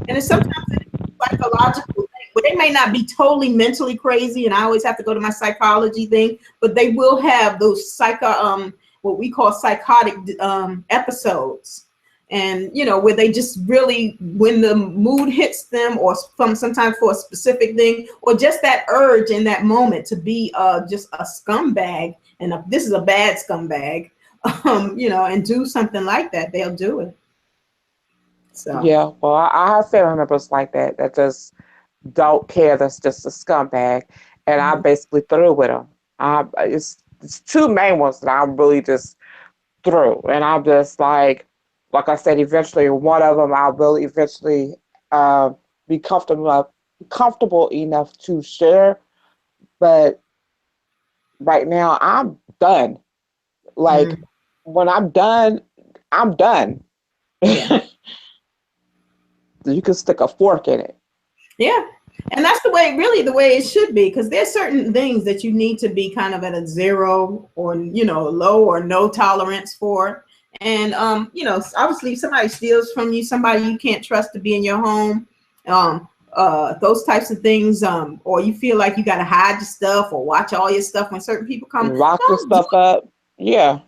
Speaker 1: And it's sometimes it's psychological thing, but they may not be totally mentally crazy. And I always have to go to my psychology thing, but they will have those what we call psychotic episodes, and where they just really, when the mood hits them, or sometimes for a specific thing, or just that urge in that moment to be just a scumbag. And if this is a bad scumbag, and do something like that, they'll do it. So
Speaker 2: yeah, well, I have family members like that just don't care. That's just a scumbag, and I basically through with them. It's two main ones that I'm really just through, and I'm just like I said, eventually one of them I will eventually be comfortable enough to share, but right now I'm done. Like when I'm done, I'm done.
Speaker 1: yeah.
Speaker 2: You can stick a fork in it.
Speaker 1: Yeah. And that's the way it should be, because there's certain things that you need to be kind of at a zero or, low or no tolerance for. And, obviously if somebody steals from you, somebody you can't trust to be in your home, those types of things, or you feel like you got to hide your stuff or watch all your stuff when certain people come.
Speaker 2: Lock your stuff up. Yeah.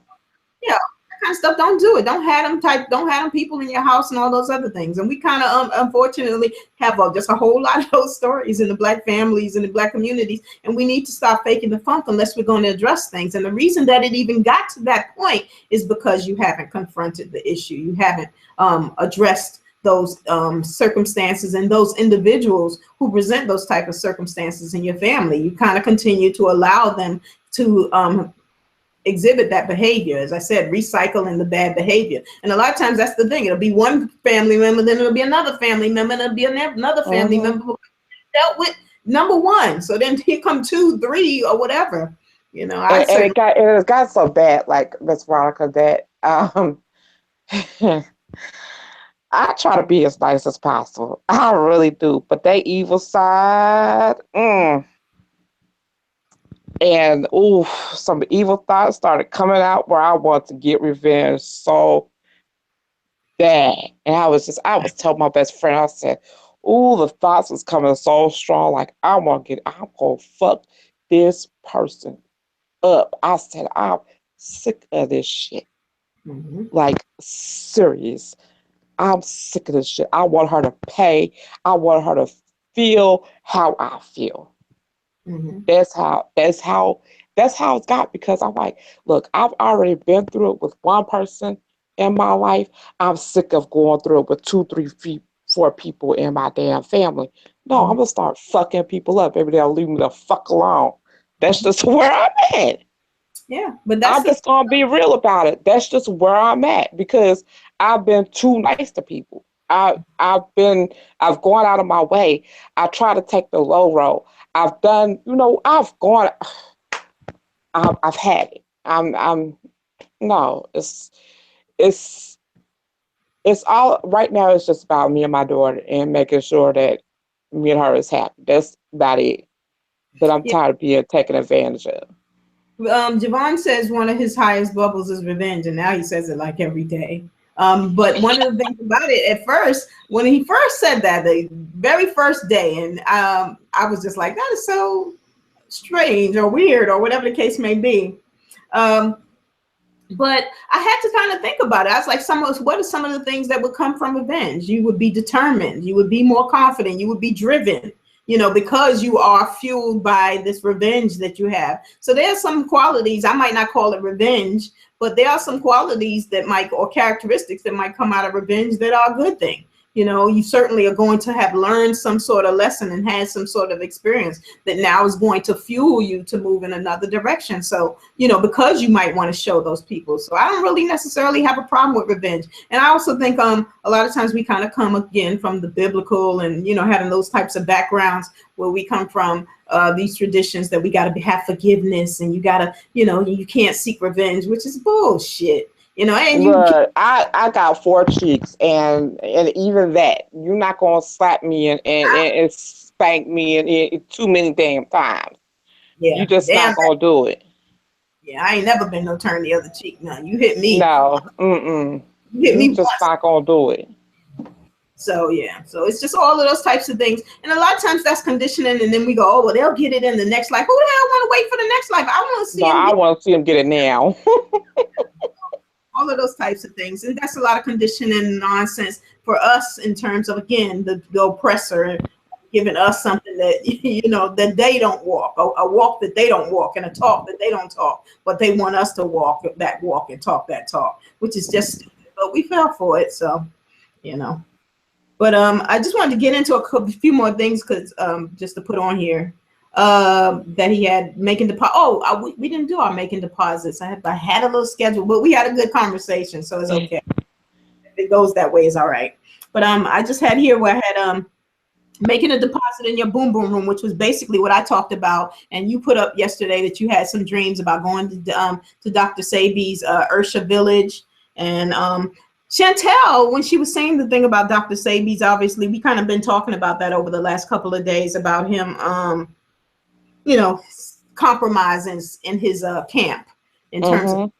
Speaker 1: Yeah. Kind of stuff, don't do it. Don't have them people in your house and all those other things. And we kind of unfortunately have just a whole lot of those stories in the Black families and the Black communities, and we need to stop faking the funk unless we're going to address things. And the reason that it even got to that point is because you haven't confronted the issue. You haven't addressed those circumstances and those individuals who present those type of circumstances in your family. You kind of continue to allow them to exhibit that behavior, as I said, recycling the bad behavior. And a lot of times that's the thing. It'll be one family member, then it'll be another family member, and it'll be another family member who dealt with number one. So then here come 2, 3, or whatever. It
Speaker 2: got so bad, like Miss Veronica, that I try to be as nice as possible. I really do. But that evil side, and some evil thoughts started coming out where I want to get revenge so bad. And I was telling my best friend, I said, the thoughts was coming so strong, like I'm gonna fuck this person up. I said, I'm sick of this shit. Like, serious. I'm sick of this shit. I want her to pay. I want her to feel how I feel. That's how that's how it's got, because I'm like, look, I've already been through it with one person in my life. I'm sick of going through it with 2, 3, 4 people in my damn family. No, I'm gonna start fucking people up. Maybe they'll leave me the fuck alone. That's just where I'm at.
Speaker 1: Yeah, but
Speaker 2: I'm just gonna be real about it. That's just where I'm at, because I've been too nice to people. I've gone out of my way. I try to take the low road. I've done, I've had it. I'm no, it's it's all right now. It's just about me and my daughter and making sure that me and her is happy. That's about it. But I'm
Speaker 1: yeah.
Speaker 2: tired of being taken advantage of.
Speaker 1: Javon says one of his highest bubbles is revenge, and now he says it like every day. But one of the things about it, at first, when he first said that, the very first day, and I was just like, that is so strange or weird or whatever the case may be. But I had to kind of think about it. I was like, what are some of the things that would come from revenge? You would be determined. You would be more confident. You would be driven, because you are fueled by this revenge that you have. So there are some qualities, I might not call it revenge, but there are some qualities or characteristics that might come out of revenge that are a good thing. You certainly are going to have learned some sort of lesson and had some sort of experience that now is going to fuel you to move in another direction. So, because you might want to show those people. So I don't really necessarily have a problem with revenge. And I also think a lot of times we kind of come again from the biblical and, having those types of backgrounds where we come from, these traditions that we got to have forgiveness and you got to, you can't seek revenge, which is bullshit. And
Speaker 2: Look, I got 4 cheeks, and even that, you're not gonna slap me and spank me and too many damn times.
Speaker 1: Yeah,
Speaker 2: You just not gonna do it.
Speaker 1: Yeah, I ain't never been no turn the other cheek. No, you hit me.
Speaker 2: No,
Speaker 1: You hit me
Speaker 2: you just
Speaker 1: once.
Speaker 2: not gonna do it.
Speaker 1: So yeah, so it's just all of those types of things, and a lot of times that's conditioning, and then we go, oh well, they'll get it in the next life. Who the hell want to wait for the next life? I want to see.
Speaker 2: No, I want to see them get it now.
Speaker 1: All of those types of things, and that's a lot of conditioning and nonsense for us in terms of, again, the oppressor giving us something that that they don't walk, a walk that they don't walk, and a talk that they don't talk, but they want us to walk and talk that talk, which is just stupid. But we fell for it, so But I just wanted to get into a few more things because just to put on here that he had making deposit. Oh, we didn't do our making deposits. I had a little schedule, but we had a good conversation, so it's okay. If it goes that way, it's all right. But I just had here where I had making a deposit in your boom boom room, which was basically what I talked about, and you put up yesterday that you had some dreams about going to Dr. Sebi's Ursha Village, and Chantel, when she was saying the thing about Dr. Sebi's, obviously we kind of been talking about that over the last couple of days about him compromising in his camp in terms of,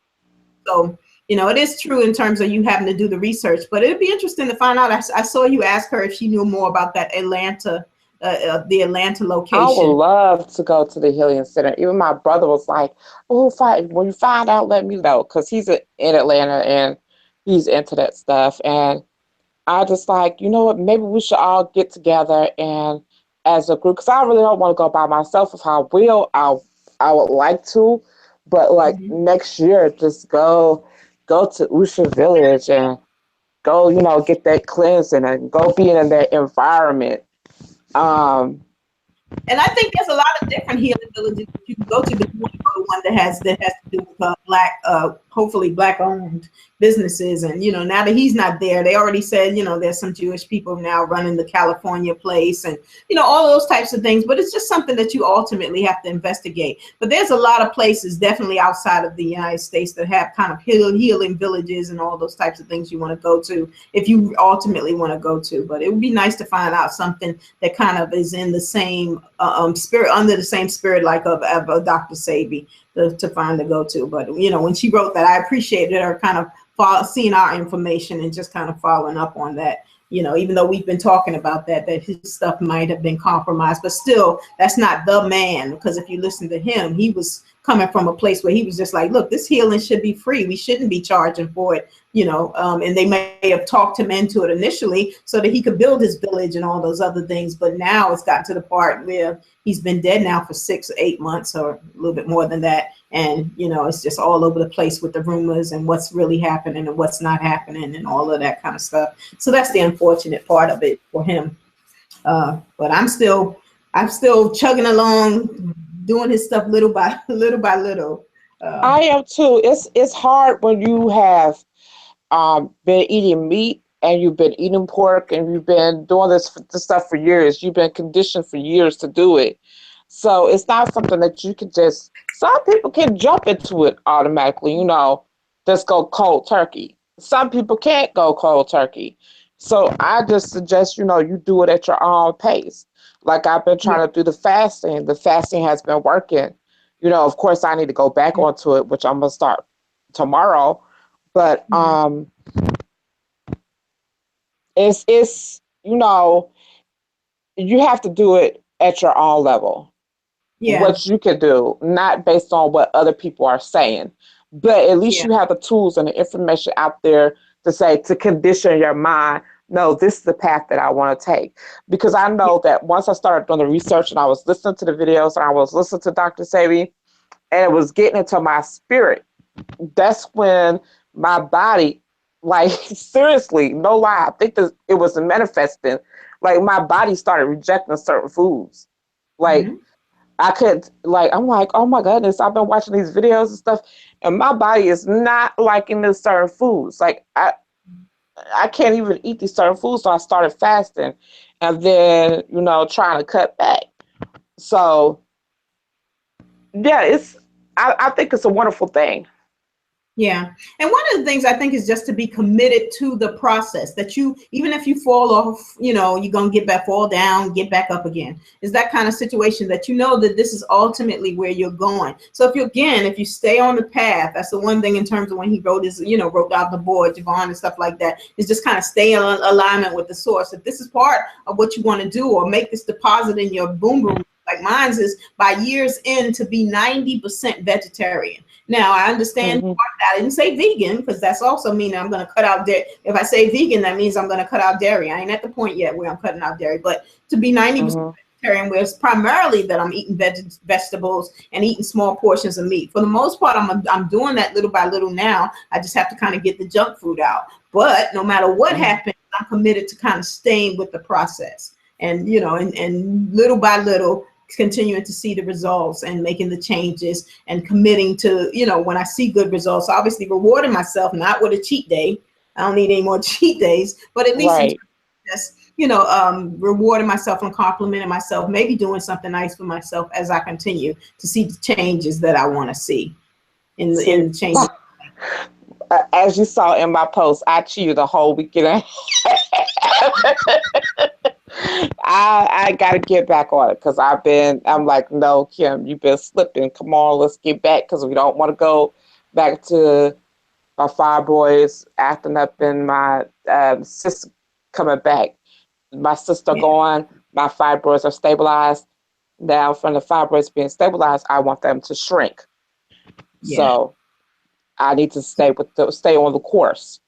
Speaker 1: so it is true in terms of you having to do the research, but it'd be interesting to find out. I saw you ask her if she knew more about that Atlanta, the Atlanta location.
Speaker 2: I would love to go to the Healing Center. Even my brother was like, oh, when you find out, let me know, because he's in Atlanta and he's into that stuff. And I just like, you know what, maybe we should all get together and as a group, because I really don't want to go by myself. If I will, I would like to, but like next year, just go to Ursha Village and go, get that cleansing and go be in that environment.
Speaker 1: And I think there's a lot of different healing villages that you can go to, but you want to go to one that has to do with black, hopefully black owned businesses. And now that he's not there, they already said there's some Jewish people now running the California place, and all those types of things. But it's just something that you ultimately have to investigate. But there's a lot of places definitely outside of the United States that have kind of healing villages and all those types of things you want to go to if you ultimately want to go to. But it would be nice to find out something that kind of is in the same spirit, under the same spirit like of Dr. Sebi to find to go to. But when she wrote that, I appreciated her kind of seeing our information and just kind of following up on that. Even though we've been talking about that his stuff might have been compromised, but still, that's not the man. Because if you listen to him, he was coming from a place where he was just like, look, this healing should be free. We shouldn't be charging for it, you know, and they may have talked him into it initially so that he could build his village and all those other things. But now it's gotten to the part where he's been dead now for 6 or 8 months or a little bit more than that. And, you know, it's just all over the place with the rumors and what's really happening and what's not happening and all of that kind of stuff. So that's the unfortunate part of it for him. But I'm still chugging along, doing his stuff little by little.
Speaker 2: I am too. It's hard when you have been eating meat and you've been eating pork and you've been doing this stuff for years. You've been conditioned for years to do it. So it's not something that you can just, some people can jump into it automatically, you know, just go cold turkey. Some people can't go cold turkey. So I just suggest, you know, you do it at your own pace. Like I've been trying to do the fasting. The fasting has been working. You know, of course I need to go back onto it, which I'm gonna start tomorrow. But it's you know, you have to do it at your own level.
Speaker 1: Yeah.
Speaker 2: What you can do, not based on what other people are saying. But at least you have the tools and the information out there to say, to condition your mind, no, this is the path that I want to take. Because I know that once I started doing the research and I was listening to the videos and I was listening to Dr. Sebi, and it was getting into my spirit, that's when my body, like seriously, no lie, I think that it was manifesting. Like my body started rejecting certain foods. Like I could, like, I'm like, oh my goodness, I've been watching these videos and stuff, and my body is not liking these certain foods. Like I can't even eat these certain foods, so I started fasting, and then, you know, trying to cut back. So yeah, I think it's a wonderful thing.
Speaker 1: Yeah. And one of the things I think is just to be committed to the process, that you, even if you fall off, you know, you're going to get back, fall down, get back up again. Is that kind of situation that you know that this is ultimately where you're going. So if you stay on the path, that's the one thing in terms of when he wrote his, you know, wrote out the board, Javon and stuff like that, is just kind of stay in alignment with the source. If this is part of what you want to do, or make this deposit in your boom boom, like mine's is by years in to be 90% vegetarian. Now, I understand I didn't say vegan, because that's also meaning I'm going to cut out dairy. If I say vegan, that means I'm going to cut out dairy. I ain't at the point yet where I'm cutting out dairy, but to be 90% vegetarian, where it's primarily that I'm eating vegetables and eating small portions of meat. For the most part, I'm doing that little by little now. I just have to kind of get the junk food out. But no matter what happens, I'm committed to kind of staying with the process. And, you know, and little by little, continuing to see the results and making the changes and committing to, you know, when I see good results, obviously rewarding myself, not with a cheat day. I don't need any more cheat days, but at least just, you know, rewarding myself and complimenting myself, maybe doing something nice for myself as I continue to see the changes that I want to see in the changes.
Speaker 2: As you saw in my post, I cheated the whole weekend. I got to get back on it, because I'm like, no, Kim, you've been slipping. Come on, let's get back, because we don't want to go back to my fibroids acting up and my sister coming back. My sister gone, my fibroids are stabilized. Now, from the fibroids being stabilized, I want them to shrink. So I need to stay on the course.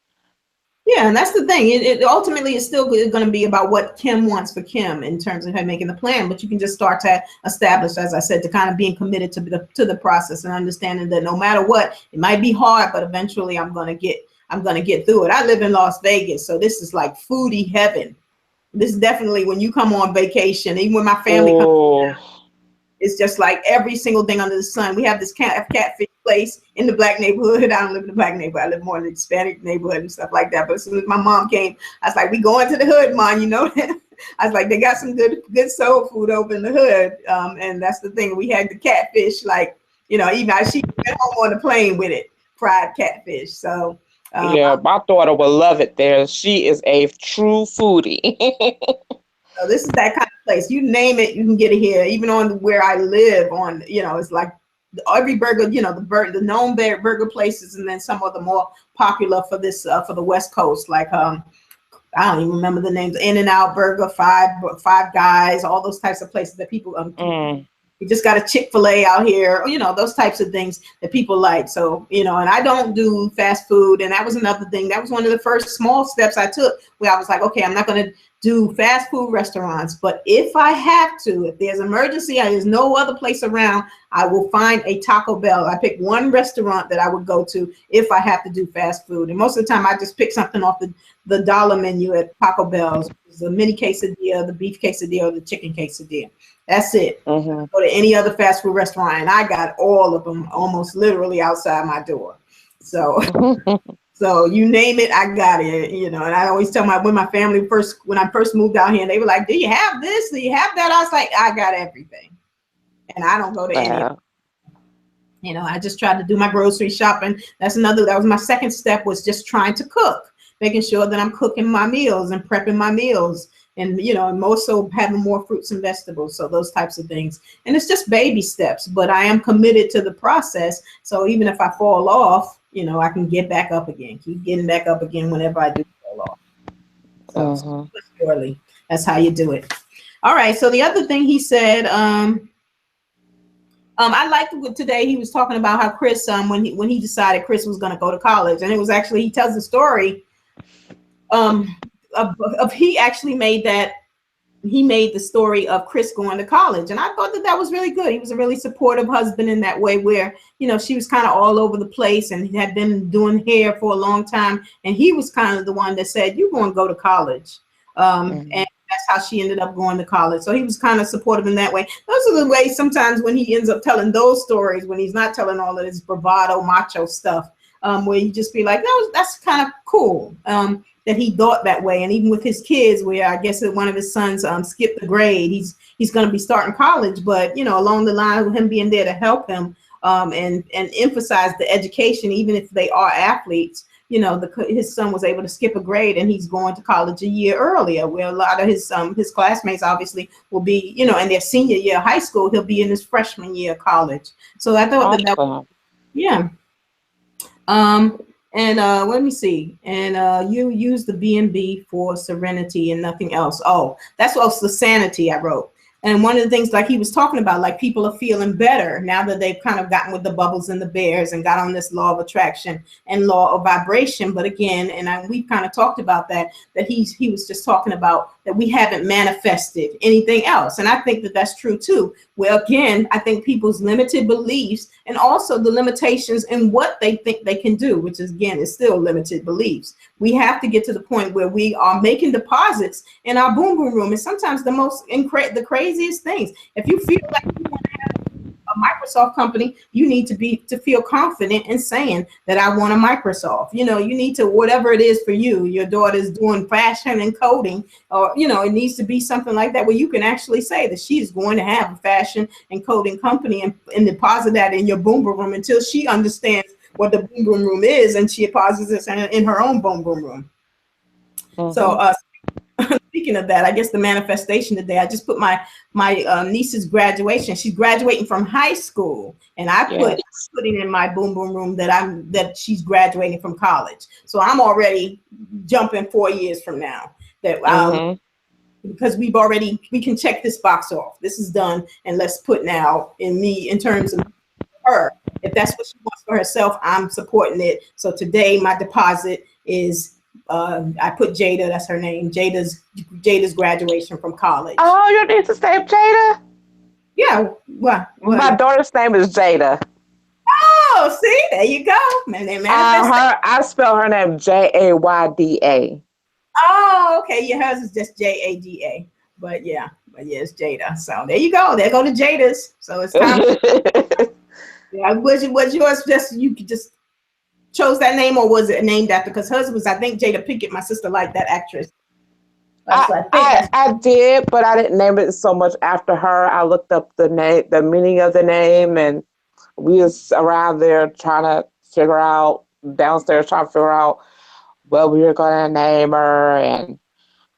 Speaker 1: Yeah, and that's the thing. It ultimately is still going to be about what Kim wants for Kim in terms of her making the plan. But you can just start to establish, as I said, to kind of being committed to the process and understanding that no matter what, it might be hard, but eventually I'm going to get through it. I live in Las Vegas, so this is like foodie heaven. This is definitely when you come on vacation, even when my family comes down, it's just like every single thing under the sun. We have this catfish place in the black neighborhood. I don't live in the black neighborhood. I live more in the Hispanic neighborhood and stuff like that. But as soon as my mom came, I was like, we going to the hood, Mom, you know? I was like, they got some good soul food over in the hood. And that's the thing. We had the catfish, like, you know, even she went home on the plane with it, fried catfish. So
Speaker 2: yeah, my daughter will love it there. She is a true foodie.
Speaker 1: So this is that kind of place. You name it, you can get it here. Even on where I live, on, you know, it's like every burger, you know, the known burger places, and then some of the more popular for this for the West Coast, like I don't even remember the names. In-N-Out Burger, Five Guys, all those types of places that people We just got a Chick-fil-A out here, those types of things that people like. So, and I don't do fast food. And that was another thing. That was one of the first small steps I took where I was like, okay, I'm not going to do fast food restaurants, but if I have to, if there's emergency, there's no other place around, I will find a Taco Bell. I pick one restaurant that I would go to if I have to do fast food. And most of the time I just pick something off the dollar menu at Taco Bell's, the mini quesadilla, the beef quesadilla, or the chicken quesadilla. That's it.
Speaker 2: Mm-hmm.
Speaker 1: Go to any other fast food restaurant, and I got all of them almost literally outside my door. So So you name it, I got it, And I always tell when I first moved out here, they were like, do you have this? Do you have that? I was like, I got everything. And I don't go to any of it. I just tried to do my grocery shopping. That was my second step, was just trying to cook, making sure that I'm cooking my meals and prepping my meals. And, and more so having more fruits and vegetables. So those types of things. And it's just baby steps, but I am committed to the process. So even if I fall off, I can get back up again, keep getting back up again whenever I do fall off. So surely that's how you do it. All right. So the other thing he said, I liked what today he was talking about how Chris, when he decided Chris was going to go to college, and it was actually, he tells the story, he actually made the story of Chris going to college. And I thought that was really good. He was a really supportive husband in that way, where, she was kind of all over the place and he had been doing hair for a long time. And he was kind of the one that said, you're going to go to college. And that's how she ended up going to college. So he was kind of supportive in that way. Those are the ways sometimes when he ends up telling those stories, when he's not telling all of this bravado, macho stuff, where you just be like, no, that's kind of cool. That he thought that way. And even with his kids, where I guess one of his sons skipped a grade, he's going to be starting college, but along the line of him being there to help him and emphasize the education, even if they are athletes, his son was able to skip a grade and he's going to college a year earlier, where a lot of his classmates obviously will be, in their senior year of high school, he'll be in his freshman year of college. So I thought that yeah. And let me see. And you use the B&B for serenity and nothing else. Oh, that's also the sanity I wrote. And one of the things like he was talking about, like people are feeling better now that they've kind of gotten with the bubbles and the bears and got on this law of attraction and law of vibration. But again, we kind of talked about that he was just talking about that we haven't manifested anything else. And I think that that's true too. Well, again, I think people's limited beliefs and also the limitations in what they think they can do, which is, again, is still limited beliefs. We have to get to the point where we are making deposits in our boom boom room. And sometimes the craziest things, if you feel like you want to have a Microsoft company, you need to feel confident in saying that I want a Microsoft. You need to, whatever it is for you, your daughter's doing fashion and coding, or, it needs to be something like that where you can actually say that she's going to have a fashion and coding company and deposit that in your boom boom room until she understands what the boom boom room is and she deposits this in her own boom boom room. So speaking of that, I guess the manifestation today, I just put my niece's graduation. She's graduating from high school, and I putting in my boom boom room that she's graduating from college. So I'm already jumping 4 years from now. That because we can check this box off. This is done, and let's put now in terms of her. If that's what she wants for herself, I'm supporting it. So today my deposit is. I put Jada, that's her name, Jada's graduation from college.
Speaker 2: Oh, your niece's name Jada?
Speaker 1: Yeah. What?
Speaker 2: My daughter's name is Jada.
Speaker 1: Oh, see, there you go.
Speaker 2: I spell her name Jayda.
Speaker 1: Oh, okay. Yeah, hers is just Jada. But yeah, it's Jada. So there you go. There go to Jada's. So it's time. Yeah, was yours just you could just chose that name, or was it named after? Because hers was, I think, Jada Pinkett. My sister liked that actress.
Speaker 2: I did, but I didn't name it so much after her. I looked up the name, the meaning of the name, and we was around there downstairs trying to figure out what we were going to name her. And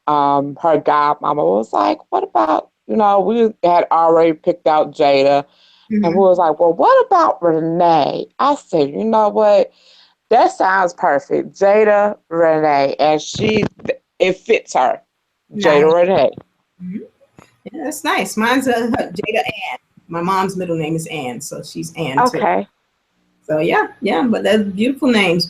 Speaker 2: her godmama was like, what about, we had already picked out Jada. And we was like, well, what about Renee? I said, you know what? That sounds perfect. Jada Renee. And it fits her. Nice. Jada Renee.
Speaker 1: Yeah, that's nice. Mine's Jada Ann. My mom's middle name is Ann, so she's Ann too.
Speaker 2: Okay.
Speaker 1: So yeah, but they're beautiful names,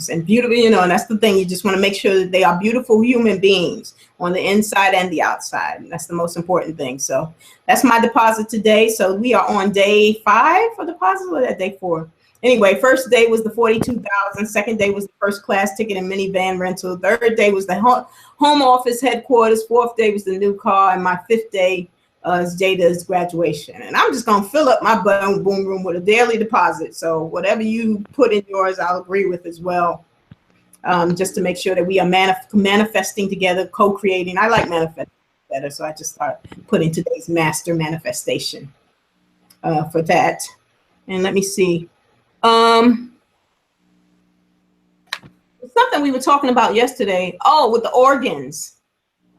Speaker 1: and beautiful, and that's the thing. You just want to make sure that they are beautiful human beings on the inside and the outside. And that's the most important thing. So that's my deposit today. So we are on day 5 for deposit, or that day 4. Anyway, first day was the 42,000. Second day was the first class ticket and minivan rental. Third day was the home office headquarters. Fourth day was the new car, and my 5th day is Jada's graduation. And I'm just gonna fill up my boom room with a daily deposit. So whatever you put in yours, I'll agree with as well. Just to make sure that we are manifesting together, co-creating. I like manifesting better, so I just start putting today's master manifestation for that. And let me see. Something we were talking about yesterday. Oh, with the organs.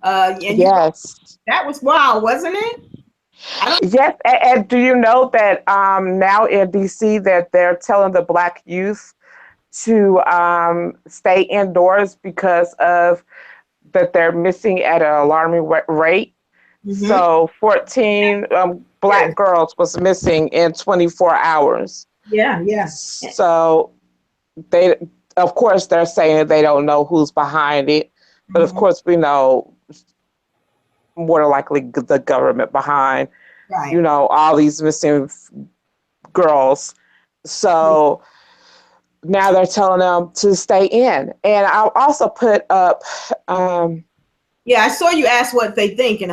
Speaker 2: Yes.
Speaker 1: That was wild, wasn't it?
Speaker 2: Yes, and do you know that now in DC that they're telling the Black youth to stay indoors because of that they're missing at an alarming rate? Mm-hmm. So 14 Black girls was missing in 24 hours.
Speaker 1: Yeah.
Speaker 2: So they, of course, they're saying they don't know who's behind it, but of course we know more likely the government behind,
Speaker 1: right,
Speaker 2: all these missing girls. So now they're telling them to stay in. And I'll also put up.
Speaker 1: Yeah, I saw you ask what they think, and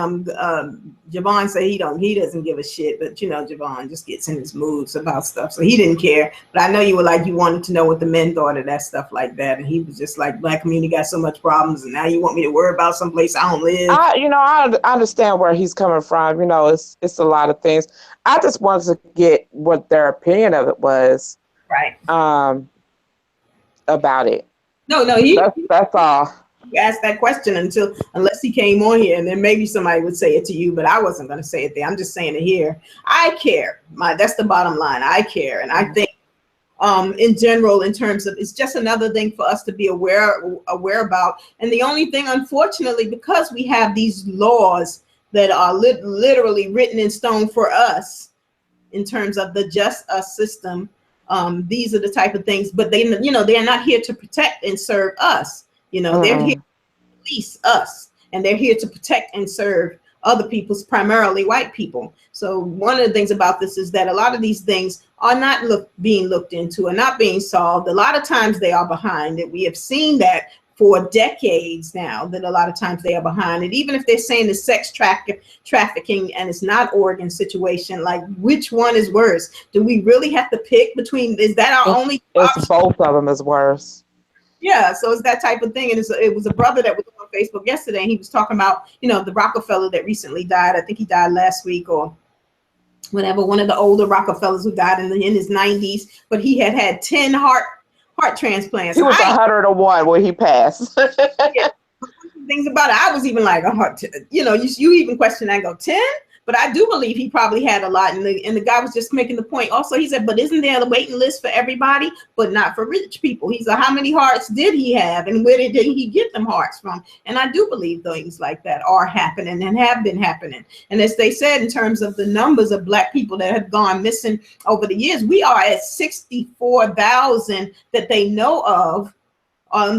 Speaker 1: Javon said he doesn't give a shit, but Javon just gets in his moods about stuff, so he didn't care. But I know you were like, you wanted to know what the men thought of that stuff like that, and he was just like, Black community got so much problems, and now you want me to worry about someplace I don't live.
Speaker 2: I understand where he's coming from. It's a lot of things. I just wanted to get what their opinion of it was,
Speaker 1: right?
Speaker 2: About it.
Speaker 1: No,
Speaker 2: that's all.
Speaker 1: Asked that question unless he came on here, and then maybe somebody would say it to you, but I wasn't going to say it there. I'm just saying it here. I care. That's the bottom line. I care, and I think in general, in terms of, it's just another thing for us to be aware about. And the only thing, unfortunately, because we have these laws that are literally written in stone for us in terms of the just us system, these are the type of things, but they're not here to protect and serve us. They're here to police us, and they're here to protect and serve other people's, primarily white people. So one of the things about this is that a lot of these things are not being looked into and not being solved. A lot of times they are behind it. We have seen that for decades now, that a lot of times they are behind it. Even if they're saying it's sex trafficking and it's not organ situation, like which one is worse? Do we really have to pick between, is that our only option?
Speaker 2: It's both of them is worse.
Speaker 1: Yeah, so it's that type of thing. And it was a brother that was on Facebook yesterday, and he was talking about, the Rockefeller that recently died. I think he died last week or whatever, one of the older Rockefellers who died in his 90s, but he had 10 heart transplants.
Speaker 2: He was 101 when he passed.
Speaker 1: Yeah. Things about it, I was even like, you even question that and go 10? But I do believe he probably had a lot, and the guy was just making the point. Also, he said, but isn't there a waiting list for everybody, but not for rich people? He said, how many hearts did he have, and where did he get them hearts from? And I do believe things like that are happening and have been happening. And as they said, in terms of the numbers of Black people that have gone missing over the years, we are at 64,000 that they know of.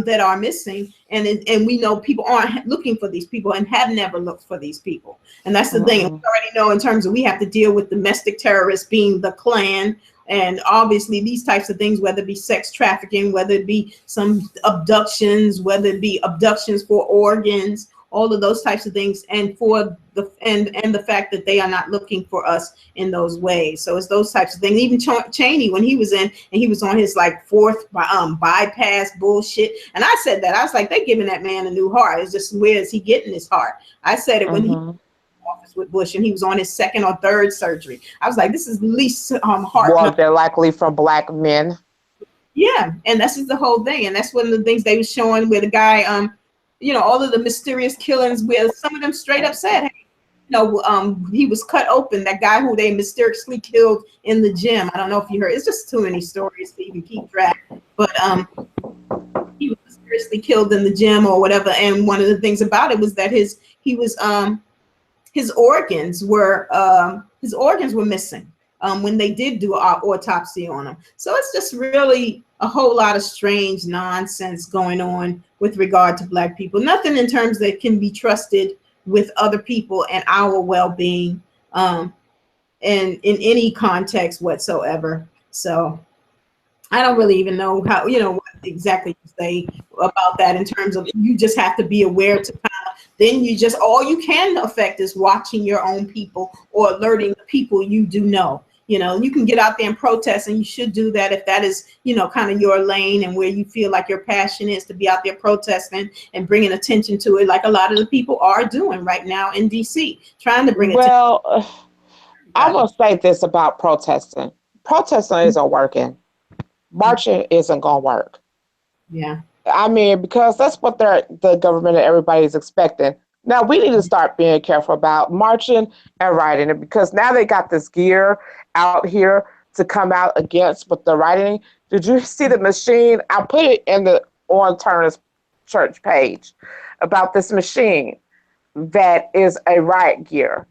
Speaker 1: That are missing, and we know people aren't looking for these people and have never looked for these people. And that's the thing. We already know in terms of, we have to deal with domestic terrorists being the Klan, and obviously these types of things, whether it be sex trafficking, whether it be some abductions, whether it be abductions for organs, all of those types of things, and for the fact that they are not looking for us in those ways. So it's those types of things. Even Cheney, when he was in, and he was on his like 4th bypass bullshit, and I said that, I was like, they're giving that man a new heart. It's just, where is he getting his heart? I said it when he was in office with Bush, and he was on his 2nd or 3rd surgery. I was like, this is the least heart.
Speaker 2: Well, they're likely from Black men.
Speaker 1: Yeah, and that's just the whole thing, and that's one of the things they were showing where the guy, all of the mysterious killings, where some of them straight up said, hey, he was cut open, that guy who they mysteriously killed in the gym. I don't know if you heard, it's just too many stories to even keep track, but he was mysteriously killed in the gym or whatever. And one of the things about it was that his organs were his organs were missing when they did do an autopsy on him. So it's just really a whole lot of strange nonsense going on with regard to Black people. Nothing in terms that can be trusted with other people and our well-being, and in any context whatsoever. So I don't really even know how, what exactly to say about that in terms of, you just have to be aware to then you just, all you can affect is watching your own people or alerting the people you do know. You can get out there and protest, and you should do that if that is, kind of your lane and where you feel like your passion is to be out there protesting and bringing attention to it, like a lot of the people are doing right now in DC, trying to bring attention.
Speaker 2: Well, I will say this about protesting. Protesting isn't working. Marching isn't going to work.
Speaker 1: Yeah.
Speaker 2: I mean, because that's what the government and everybody's expecting. Now, we need to start being careful about marching and rioting it, because now they got this gear out here to come out against with the rioting. Did you see the machine? I put it in the On Turner's church page about this machine that is a riot gear.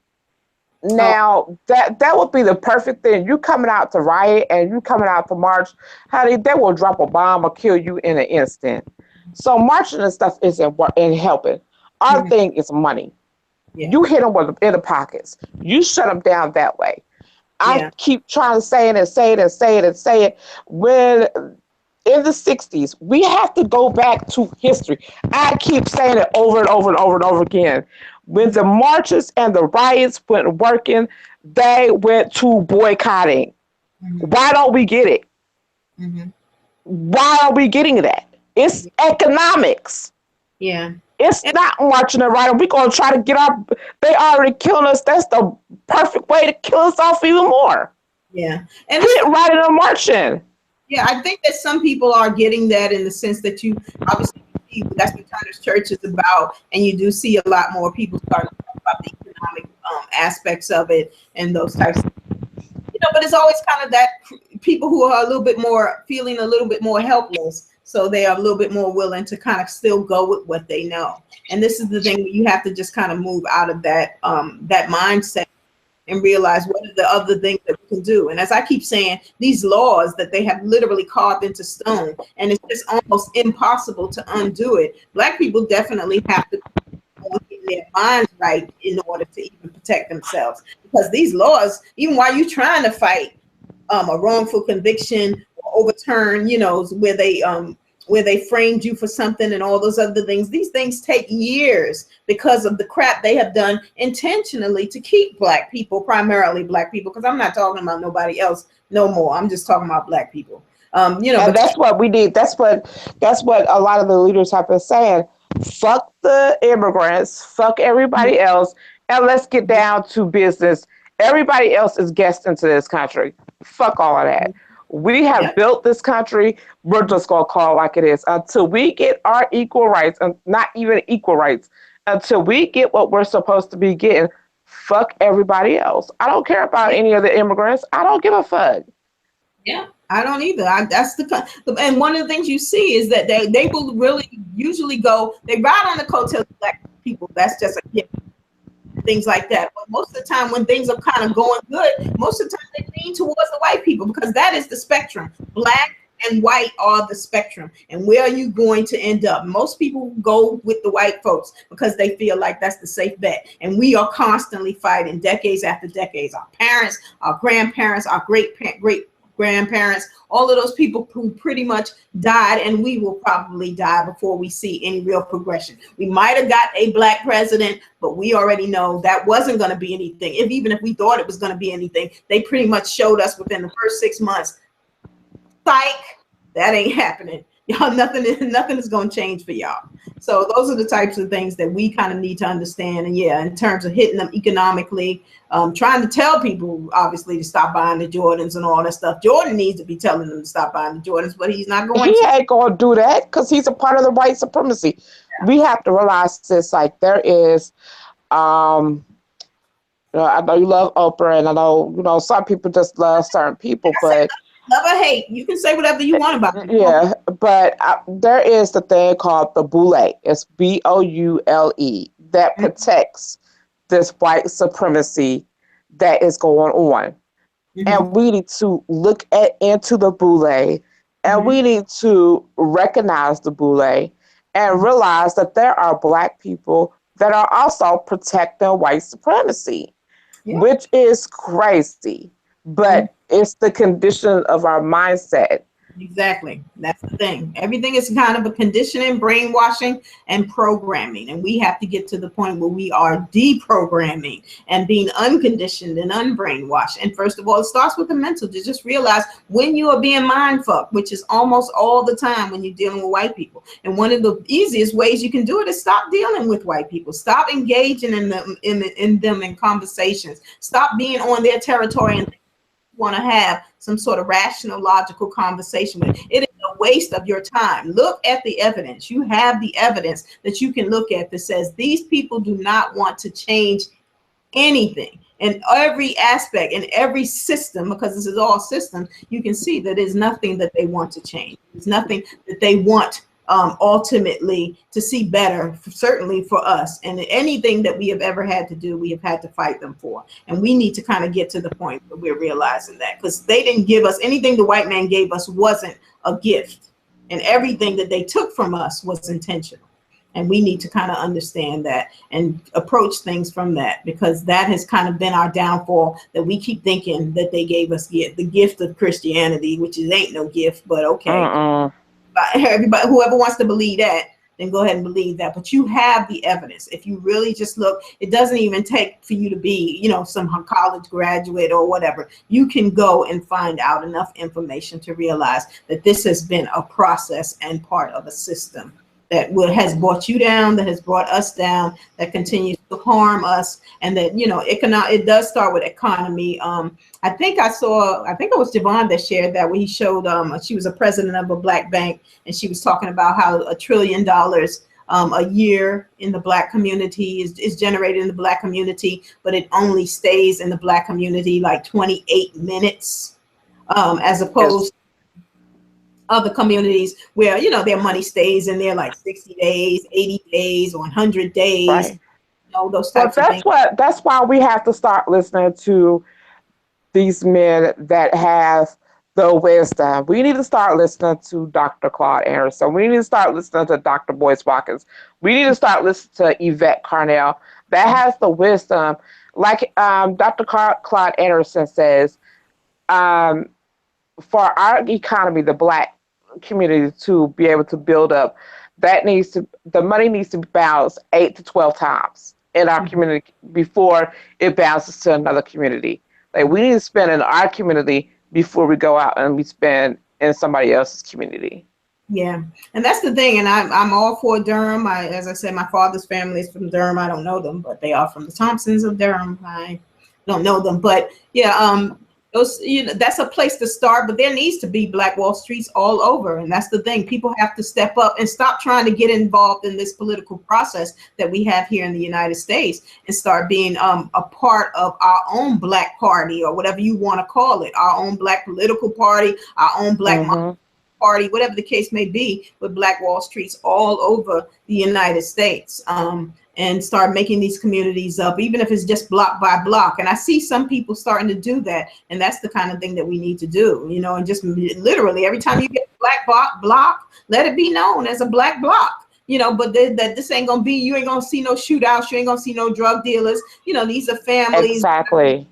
Speaker 2: Now, that would be the perfect thing. You coming out to riot and you coming out to march, honey, they will drop a bomb or kill you in an instant. So marching and stuff isn't helping. Our thing is money. Yeah. You hit them in the pockets. You shut them down that way. I keep trying to say it. When in the 60s, we have to go back to history. I keep saying it over and over and over and over again. When the marches and the riots weren't working, they went to boycotting. Why don't we get it? Why are we getting that? It's economics.
Speaker 1: Yeah.
Speaker 2: It's not marching and rioting. We're going to try to get they already killing us. That's the perfect way to kill us off even more.
Speaker 1: Yeah.
Speaker 2: And quit rioting and marching.
Speaker 1: Yeah, I think that some people are getting that in the sense that you obviously see that's what Turner's Church is about, and you do see a lot more people starting to talk about the economic aspects of it and those types of but it's always kind of that people who are feeling a little bit more helpless, so they are a little bit more willing to kind of still go with what they know. And this is the thing, you have to just kind of move out of that that mindset and realize what are the other things that we can do. And as I keep saying, these laws that they have literally carved into stone, and it's just almost impossible to undo it. Black people definitely have to get their minds right in order to even protect themselves, because these laws, even while you're trying to fight a wrongful conviction or overturn, where they framed you for something and all those other things, these things take years because of the crap they have done intentionally to keep Black people, primarily Black people, because I'm not talking about nobody else no more. I'm just talking about Black people.
Speaker 2: And that's what we need. That's what a lot of the leaders have been saying. Fuck the immigrants, fuck everybody else, and let's get down to business. Everybody else is guests into this country. Fuck all of that. We have built this country. We're just going to call it like it is until we get our equal rights, and not even equal rights, until we get what we're supposed to be getting. Fuck everybody else. I don't care about any of the immigrants. I don't give a fuck.
Speaker 1: Yeah, I don't either. And one of the things you see is that they will really usually they ride on the coattails of Black people. That's just a gift. Things like that. But most of the time when things are kind of going good, most of the time they lean towards the white people, because that is the spectrum. Black and white are the spectrum. And where are you going to end up? Most people go with the white folks because they feel like that's the safe bet. And we are constantly fighting decades after decades. Our parents, our grandparents, our great grandparents, all of those people who pretty much died, and we will probably die before we see any real progression. We might have got a Black president, but we already know that wasn't going to be anything. Even if we thought it was going to be anything, they pretty much showed us within the first 6 months, psych, that ain't happening. Y'all, nothing is going to change for y'all. So those are the types of things that we kind of need to understand. And in terms of hitting them economically, trying to tell people, obviously, to stop buying the Jordans and all that stuff. Jordan needs to be telling them to stop buying the Jordans, but he's not going to.
Speaker 2: He ain't going to do that because he's a part of the white supremacy. Yeah. We have to realize this, like there is, I know you love Oprah, and I know, some people just love certain people, but
Speaker 1: love or hate, you can say whatever you want about it.
Speaker 2: Yeah, but there is the thing called the Boule. It's BOULE that protects this white supremacy that is going on.
Speaker 1: Mhm.
Speaker 2: And we need to look into the boule, and
Speaker 1: Mhm.
Speaker 2: we need to recognize the boule and realize that there are Black people that are also protecting white supremacy,
Speaker 1: Yeah.
Speaker 2: which is crazy.
Speaker 1: Mhm.
Speaker 2: But it's the condition of our mindset.
Speaker 1: Exactly. That's the thing. Everything is kind of a conditioning, brainwashing, and programming. And we have to get to the point where we are deprogramming and being unconditioned and unbrainwashed. And first of all, it starts with the mental. To just realize when you are being mind fucked, which is almost all the time when you're dealing with white people. And one of the easiest ways you can do it is stop dealing with white people. Stop engaging in them in conversations. Stop being on their territory and want to have some sort of rational, logical conversation with. It is a waste of your time. Look at the evidence. You have the evidence that you can look at that says these people do not want to change anything. In every aspect, in every system, because this is all systems, you can see that there's nothing that they want to change. There's nothing that they want ultimately to see better, certainly for us. And anything that we have ever had to do, we have had to fight them for. And we need to kind of get to the point where we're realizing that, because they didn't give us anything. The white man gave us wasn't a gift, and everything that they took from us was intentional. And we need to kind of understand that and approach things from that, because that has kind of been our downfall, that we keep thinking that they gave us the gift of Christianity, which is ain't no gift, but okay.
Speaker 2: Mm-mm.
Speaker 1: Everybody, whoever wants to believe that, then go ahead and believe that. But you have the evidence. If you really just look, it doesn't even take for you to be, some college graduate or whatever. You can go and find out enough information to realize that this has been a process and part of a system that has brought you down, that has brought us down, that continues to harm us, and that it does start with economy. I think it was Javon that shared that, where he showed she was a president of a Black bank, and she was talking about how $1 trillion a year in the Black community is generated in the Black community, but it only stays in the Black community like 28 minutes, as opposed other communities where their money stays in there like 60 days, 80 days, or 100 days,
Speaker 2: Right.
Speaker 1: those
Speaker 2: Well,
Speaker 1: types of things.
Speaker 2: that's why we have to start listening to these men that have the wisdom. We need to start listening to Dr. Claude Anderson. We need to start listening to Dr. Boyce Watkins. We need to start listening to Yvette Carnell that has the wisdom. Like Dr. Claude Anderson says, for our economy, the Black community, to be able to build up, the money needs to be balanced 8 to 12 times in our community before it bounces to another community. Like, we need to spend in our community before we go out and we spend in somebody else's community.
Speaker 1: Yeah, and that's the thing. And I'm all for Durham. As I said, my father's family is from Durham. I don't know them, but they are from the Thompsons of Durham. I don't know them, but yeah, those, that's a place to start. But there needs to be Black Wall Streets all over, and that's the thing. People have to step up and stop trying to get involved in this political process that we have here in the United States, and start being a part of our own Black party, or whatever you want to call it, our own Black political party, our own Black party, whatever the case may be, with Black Wall Streets all over the United States, and start making these communities up, even if it's just block by block. And I see some people starting to do that, and that's the kind of thing that we need to do, and just literally every time you get a Black block, let it be known as a Black block. But that this ain't gonna be, you ain't gonna see no shootouts, you ain't gonna see no drug dealers. These are families
Speaker 2: Exactly.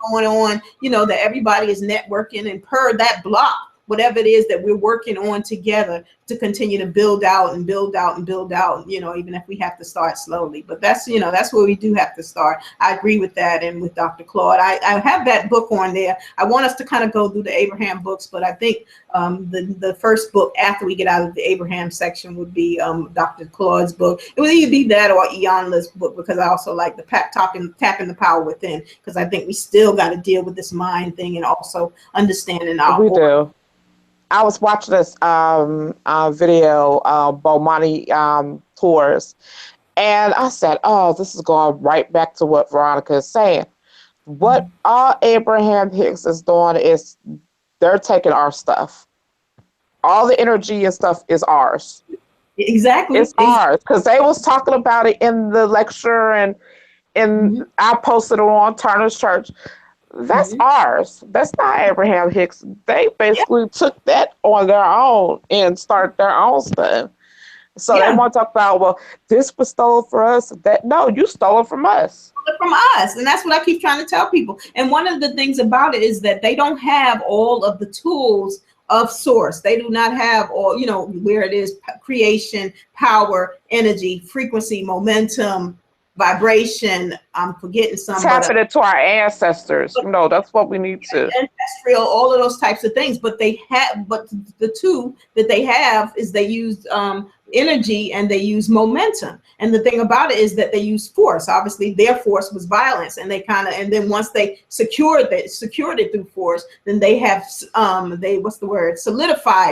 Speaker 1: going on, that everybody is networking, and per that block, whatever it is that we're working on together to continue to build out and build out and build out, even if we have to start slowly. But that's where we do have to start. I agree with that. And with Dr. Claude, I have that book on there. I want us to kind of go through the Abraham books, but I think the first book after we get out of the Abraham section would be Dr. Claude's book. It would either be that or Iyanla's book, because I also like the tapping the power within, because I think we still got to deal with this mind thing, and also understanding our
Speaker 2: We do. I was watching this video, Bomani tours, and I said, "Oh, this is going right back to what Veronica is saying. What all Abraham Hicks is doing is they're taking our stuff. All the energy and stuff is ours.
Speaker 1: Exactly.
Speaker 2: It's ours, because they was talking about it in the lecture, and and I posted it on Turner's Church. That's ours. That's not Abraham Hicks. They basically took that on their own and started their own stuff. So they want to talk about, well, this was stolen for us. That no, you stole it from us.
Speaker 1: From us. And that's what I keep trying to tell people. And one of the things about it is that they don't have all of the tools of source. They do not have all, you know, where it is creation, power, energy, frequency, momentum, vibration. I'm forgetting some.
Speaker 2: Tap it into our ancestors. No, that's what we need to.
Speaker 1: Ancestral, all of those types of things. But they have, but the two that they have is they use energy and they use momentum. And the thing about it is that they use force. Obviously, their force was violence, and they kind of, and then once they secured it through force, then they have solidified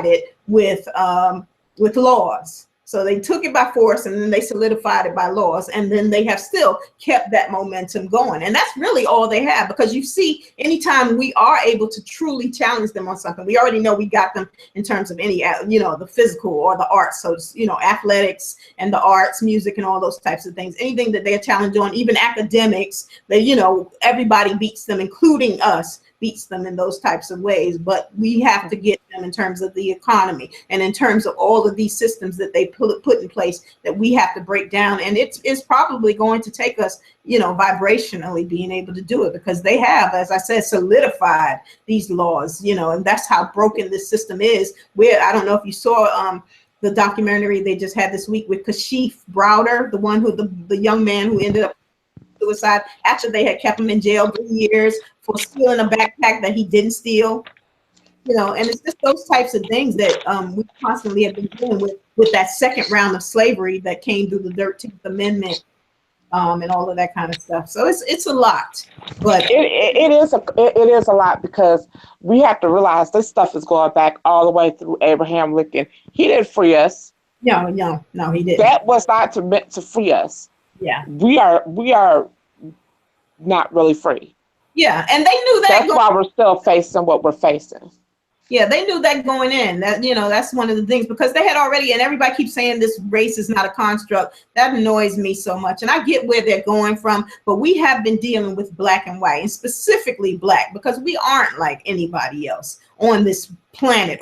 Speaker 1: it with laws. So they took it by force, and then they solidified it by laws, and then they have still kept that momentum going. And that's really all they have, because you see, anytime we are able to truly challenge them on something, we already know we got them in terms of any, you know, the physical or the arts. So, you know, athletics and the arts, music, and all those types of things. Anything that they're challenged on, even academics, they, you know, everybody beats them, including us. Beats them in those types of ways, but we have to get them in terms of the economy and in terms of all of these systems that they put in place that we have to break down. And it's probably going to take us, you know, vibrationally being able to do it, because they have, as I said, solidified these laws, you know, and that's how broken this system is. Where, I don't know if you saw the documentary they just had this week with Kashif Browder, the one who, the young man who ended up suicide after they had kept him in jail 3 years for stealing a backpack that he didn't steal, you know. And it's just those types of things that we constantly have been dealing with that second round of slavery that came through the 13th Amendment and all of that kind of stuff. So it's a lot, but
Speaker 2: it is a lot, because we have to realize this stuff is going back all the way through Abraham Lincoln. He didn't free us.
Speaker 1: No, he didn't.
Speaker 2: That was not meant to free us.
Speaker 1: Yeah,
Speaker 2: we are not really free.
Speaker 1: Yeah, and they knew that.
Speaker 2: That's why we're still facing what we're facing.
Speaker 1: Yeah, they knew that going in. That, you know, that's one of the things, because they had already, and everybody keeps saying this race is not a construct. That annoys me so much. And I get where they're going from, but we have been dealing with black and white, and specifically black, because we aren't like anybody else on this planet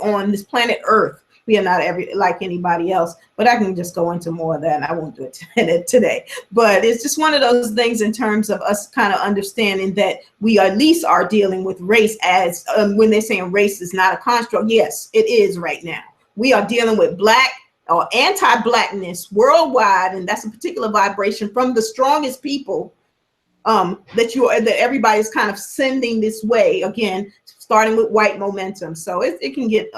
Speaker 1: Earth. We are not like anybody else, but I can just go into more of that, and I won't do it today. But it's just one of those things in terms of us kind of understanding that we at least are dealing with race as, when they're saying race is not a construct. Yes, it is right now. We are dealing with black or anti-blackness worldwide, and that's a particular vibration from the strongest people that everybody's kind of sending this way, again, starting with white momentum. So it can get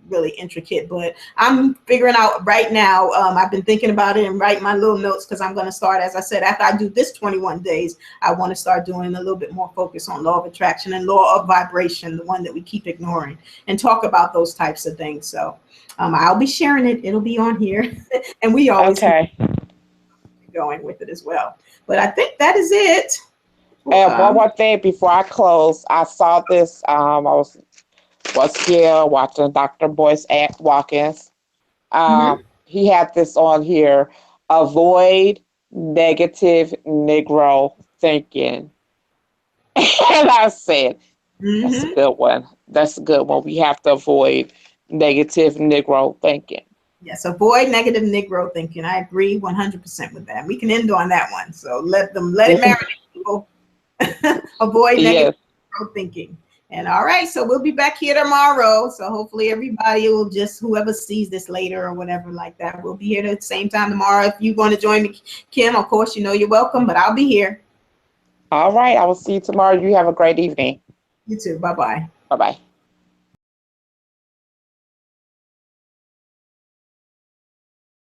Speaker 1: really intricate, but I'm figuring out right now. I've been thinking about it and writing my little notes, because I'm going to start, as I said, after I do this 21 days, I want to start doing a little bit more focus on law of attraction and law of vibration, the one that we keep ignoring, and talk about those types of things. So I'll be sharing it. It'll be on here. And we always keep going with it as well. But I think that is it.
Speaker 2: And one more thing before I close, I saw this. I was here watching Dr. Boyce Watkins. He had this on here: avoid negative Negro thinking. And I said, that's a good one. That's a good one. We have to avoid negative Negro thinking.
Speaker 1: Yes, avoid negative Negro thinking. I agree 100% with that. We can end on that one. So let it marinate, people. Avoid negative Negro thinking. And all right, so we'll be back here tomorrow. So hopefully everybody will just, whoever sees this later or whatever like that, we'll be here at the same time tomorrow. If you want to join me, Kim, of course, you know you're welcome, but I'll be here.
Speaker 2: All right, I will see you tomorrow. You have a great evening.
Speaker 1: You too. Bye-bye.
Speaker 2: Bye-bye.